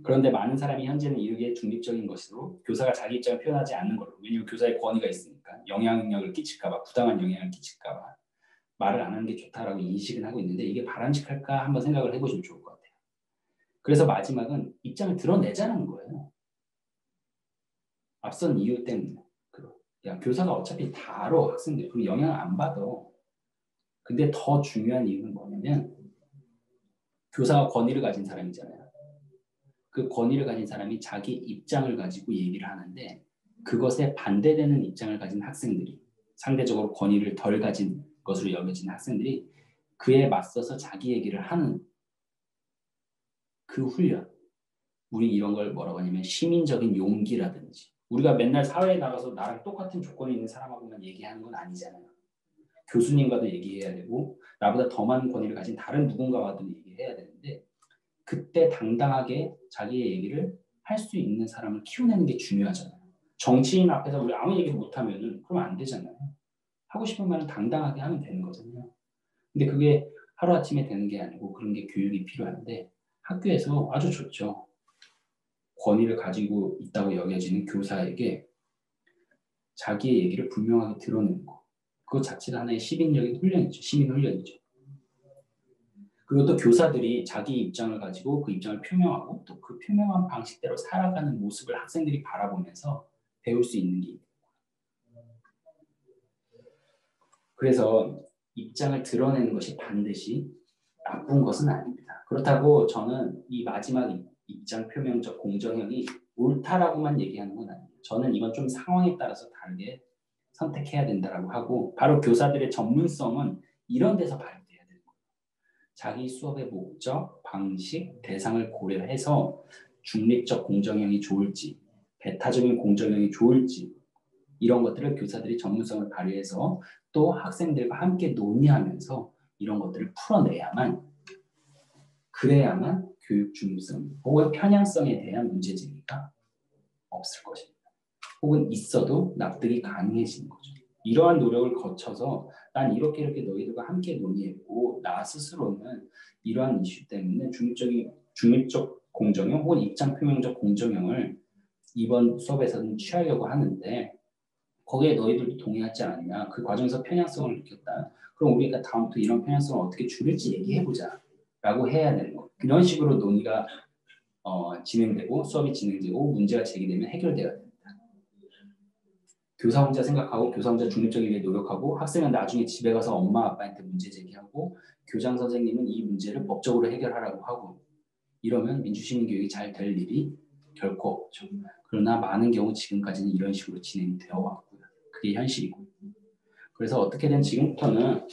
그런데 많은 사람이 현재는 이게 중립적인 것으로 교사가 자기 입장을 표현하지 않는 걸로, 왜냐하면 교사의 권위가 있으니까 영향력을 끼칠까봐, 부당한 영향을 끼칠까봐 말을 안 하는 게 좋다라고 인식은 하고 있는데 이게 바람직할까 한번 생각을 해보시면 좋을 것 같아요. 그래서 마지막은 입장을 드러내자는 거예요. 앞선 이유 때문에. 야, 교사가 어차피 다 알아, 학생들. 그리고 영향을 안 받아. 근데 더 중요한 이유는 뭐냐면 교사가 권위를 가진 사람이잖아요. 그 권위를 가진 사람이 자기 입장을 가지고 얘기를 하는데 그것에 반대되는 입장을 가진 학생들이, 상대적으로 권위를 덜 가진 것으로 여겨지는 학생들이 그에 맞서서 자기 얘기를 하는 그 훈련, 우리 이런 걸 뭐라고 하냐면 시민적인 용기라든지, 우리가 맨날 사회에 나가서 나랑 똑같은 조건이 있는 사람하고만 얘기하는 건 아니잖아요. 교수님과도 얘기해야 되고 나보다 더 많은 권위를 가진 다른 누군가와도 얘기해야 되는데 그때 당당하게 자기의 얘기를 할 수 있는 사람을 키워내는 게 중요하잖아요. 정치인 앞에서 우리 아무 얘기 못하면 그러면 안 되잖아요. 하고 싶은 말은 당당하게 하면 되는 거잖아요. 근데 그게 하루아침에 되는 게 아니고 그런 게 교육이 필요한데 학교에서 아주 좋죠. 권위를 가지고 있다고 여겨지는 교사에게 자기의 얘기를 분명하게 드러내는 거. 그것 자체가 하나의 시민적인 훈련이죠. 시민 훈련이죠. 그리고 또 교사들이 자기 입장을 가지고 그 입장을 표명하고 또 그 표명한 방식대로 살아가는 모습을 학생들이 바라보면서 배울 수 있는 게 있는 거예요. 그래서 입장을 드러내는 것이 반드시 나쁜 것은 아닙니다. 그렇다고 저는 이 마지막 입장 표명적 공정형이 옳다라고만 얘기하는 건 아니에요. 저는 이건 좀 상황에 따라서 다르게 선택해야 된다라고 하고 바로 교사들의 전문성은 이런 데서 발휘돼야 되는 거예요. 자기 수업의 목적, 방식, 대상을 고려해서 중립적 공정형이 좋을지 배타적인 공정형이 좋을지 이런 것들을 교사들이 전문성을 발휘해서 또 학생들과 함께 논의하면서 이런 것들을 풀어내야만 그래야만 교육 중립성 혹은 편향성에 대한 문제 제기가 없을 것입니다. 혹은 있어도 납득이 가능해지는 거죠. 이러한 노력을 거쳐서 난 이렇게 너희들과 함께 논의했고 나 스스로는 이러한 이슈 때문에 중립적 공정형 혹은 입장 표명적 공정형을 이번 수업에서는 취하려고 하는데 거기에 너희들도 동의하지 않느냐. 그 과정에서 편향성을 느꼈다. 그럼 우리가 다음부터 이런 편향성을 어떻게 줄일지 얘기해보자 라고 해야 되는 거. 이런 식으로 논의가 진행되고 수업이 진행되고 문제가 제기되면 해결돼야 됩니다. 교사 혼자 생각하고 교사 혼자 중립적이게 노력하고 학생은 나중에 집에 가서 엄마 아빠한테 문제 제기하고 교장 선생님은 이 문제를 법적으로 해결하라고 하고 이러면 민주시민교육이 잘 될 일이 결코 없죠. 그러나 많은 경우 지금까지는 이런 식으로 진행되어 왔고요. 그게 현실이고. 그래서 어떻게든 지금부터는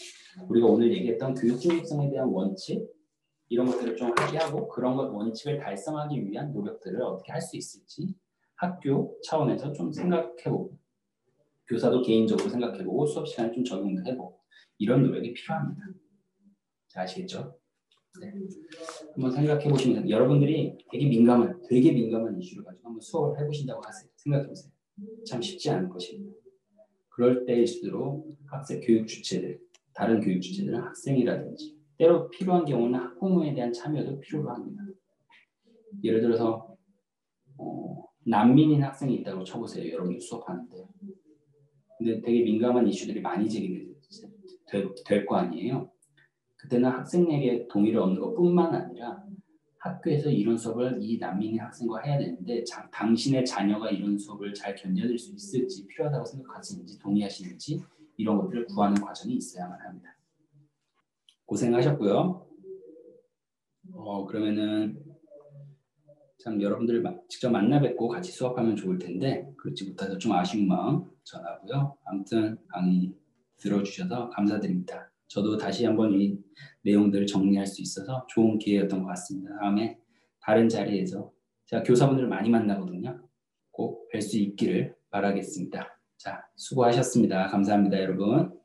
우리가 오늘 얘기했던 교육 중립성에 대한 원칙 이런 것들을 좀 하게 하고 그런 것 원칙을 달성하기 위한 노력들을 어떻게 할 수 있을지 학교 차원에서 좀 생각해보고 교사도 개인적으로 생각해보고 수업 시간에 좀 적용도 해보고 이런 노력이 필요합니다. 자, 아시겠죠? 네. 한번 생각해보시면 여러분들이 되게 민감한 이슈를 가지고 한번 수업을 해보신다고 하세요. 생각해보세요. 참 쉽지 않을 것입니다. 그럴 때일수록 학생 교육 주체들, 다른 교육 주체들은 학생이라든지 때로 필요한 경우는 학부모에 대한 참여도 필요로 합니다. 예를 들어서 난민인 학생이 있다고 쳐보세요. 여러분이 수업하는데. 근데 되게 민감한 이슈들이 많이 제기될 거 아니에요. 그때는 학생에게 동의를 얻는 것뿐만 아니라 학교에서 이런 수업을 이 난민의 학생과 해야 되는데 당신의 자녀가 이런 수업을 잘 견뎌낼 수 있을지 필요하다고 생각하시는지 동의하시는지 이런 것들을 구하는 과정이 있어야만 합니다. 고생하셨고요. 그러면은 참 여러분들 직접 만나 뵙고 같이 수업하면 좋을 텐데 그렇지 못해서 좀 아쉬운 마음 전하고요. 아무튼 강의 들어주셔서 감사드립니다. 저도 다시 한번 이 내용들을 정리할 수 있어서 좋은 기회였던 것 같습니다. 다음에 다른 자리에서 제가 교사분들 많이 만나거든요. 꼭 뵐 수 있기를 바라겠습니다. 자, 수고하셨습니다. 감사합니다, 여러분.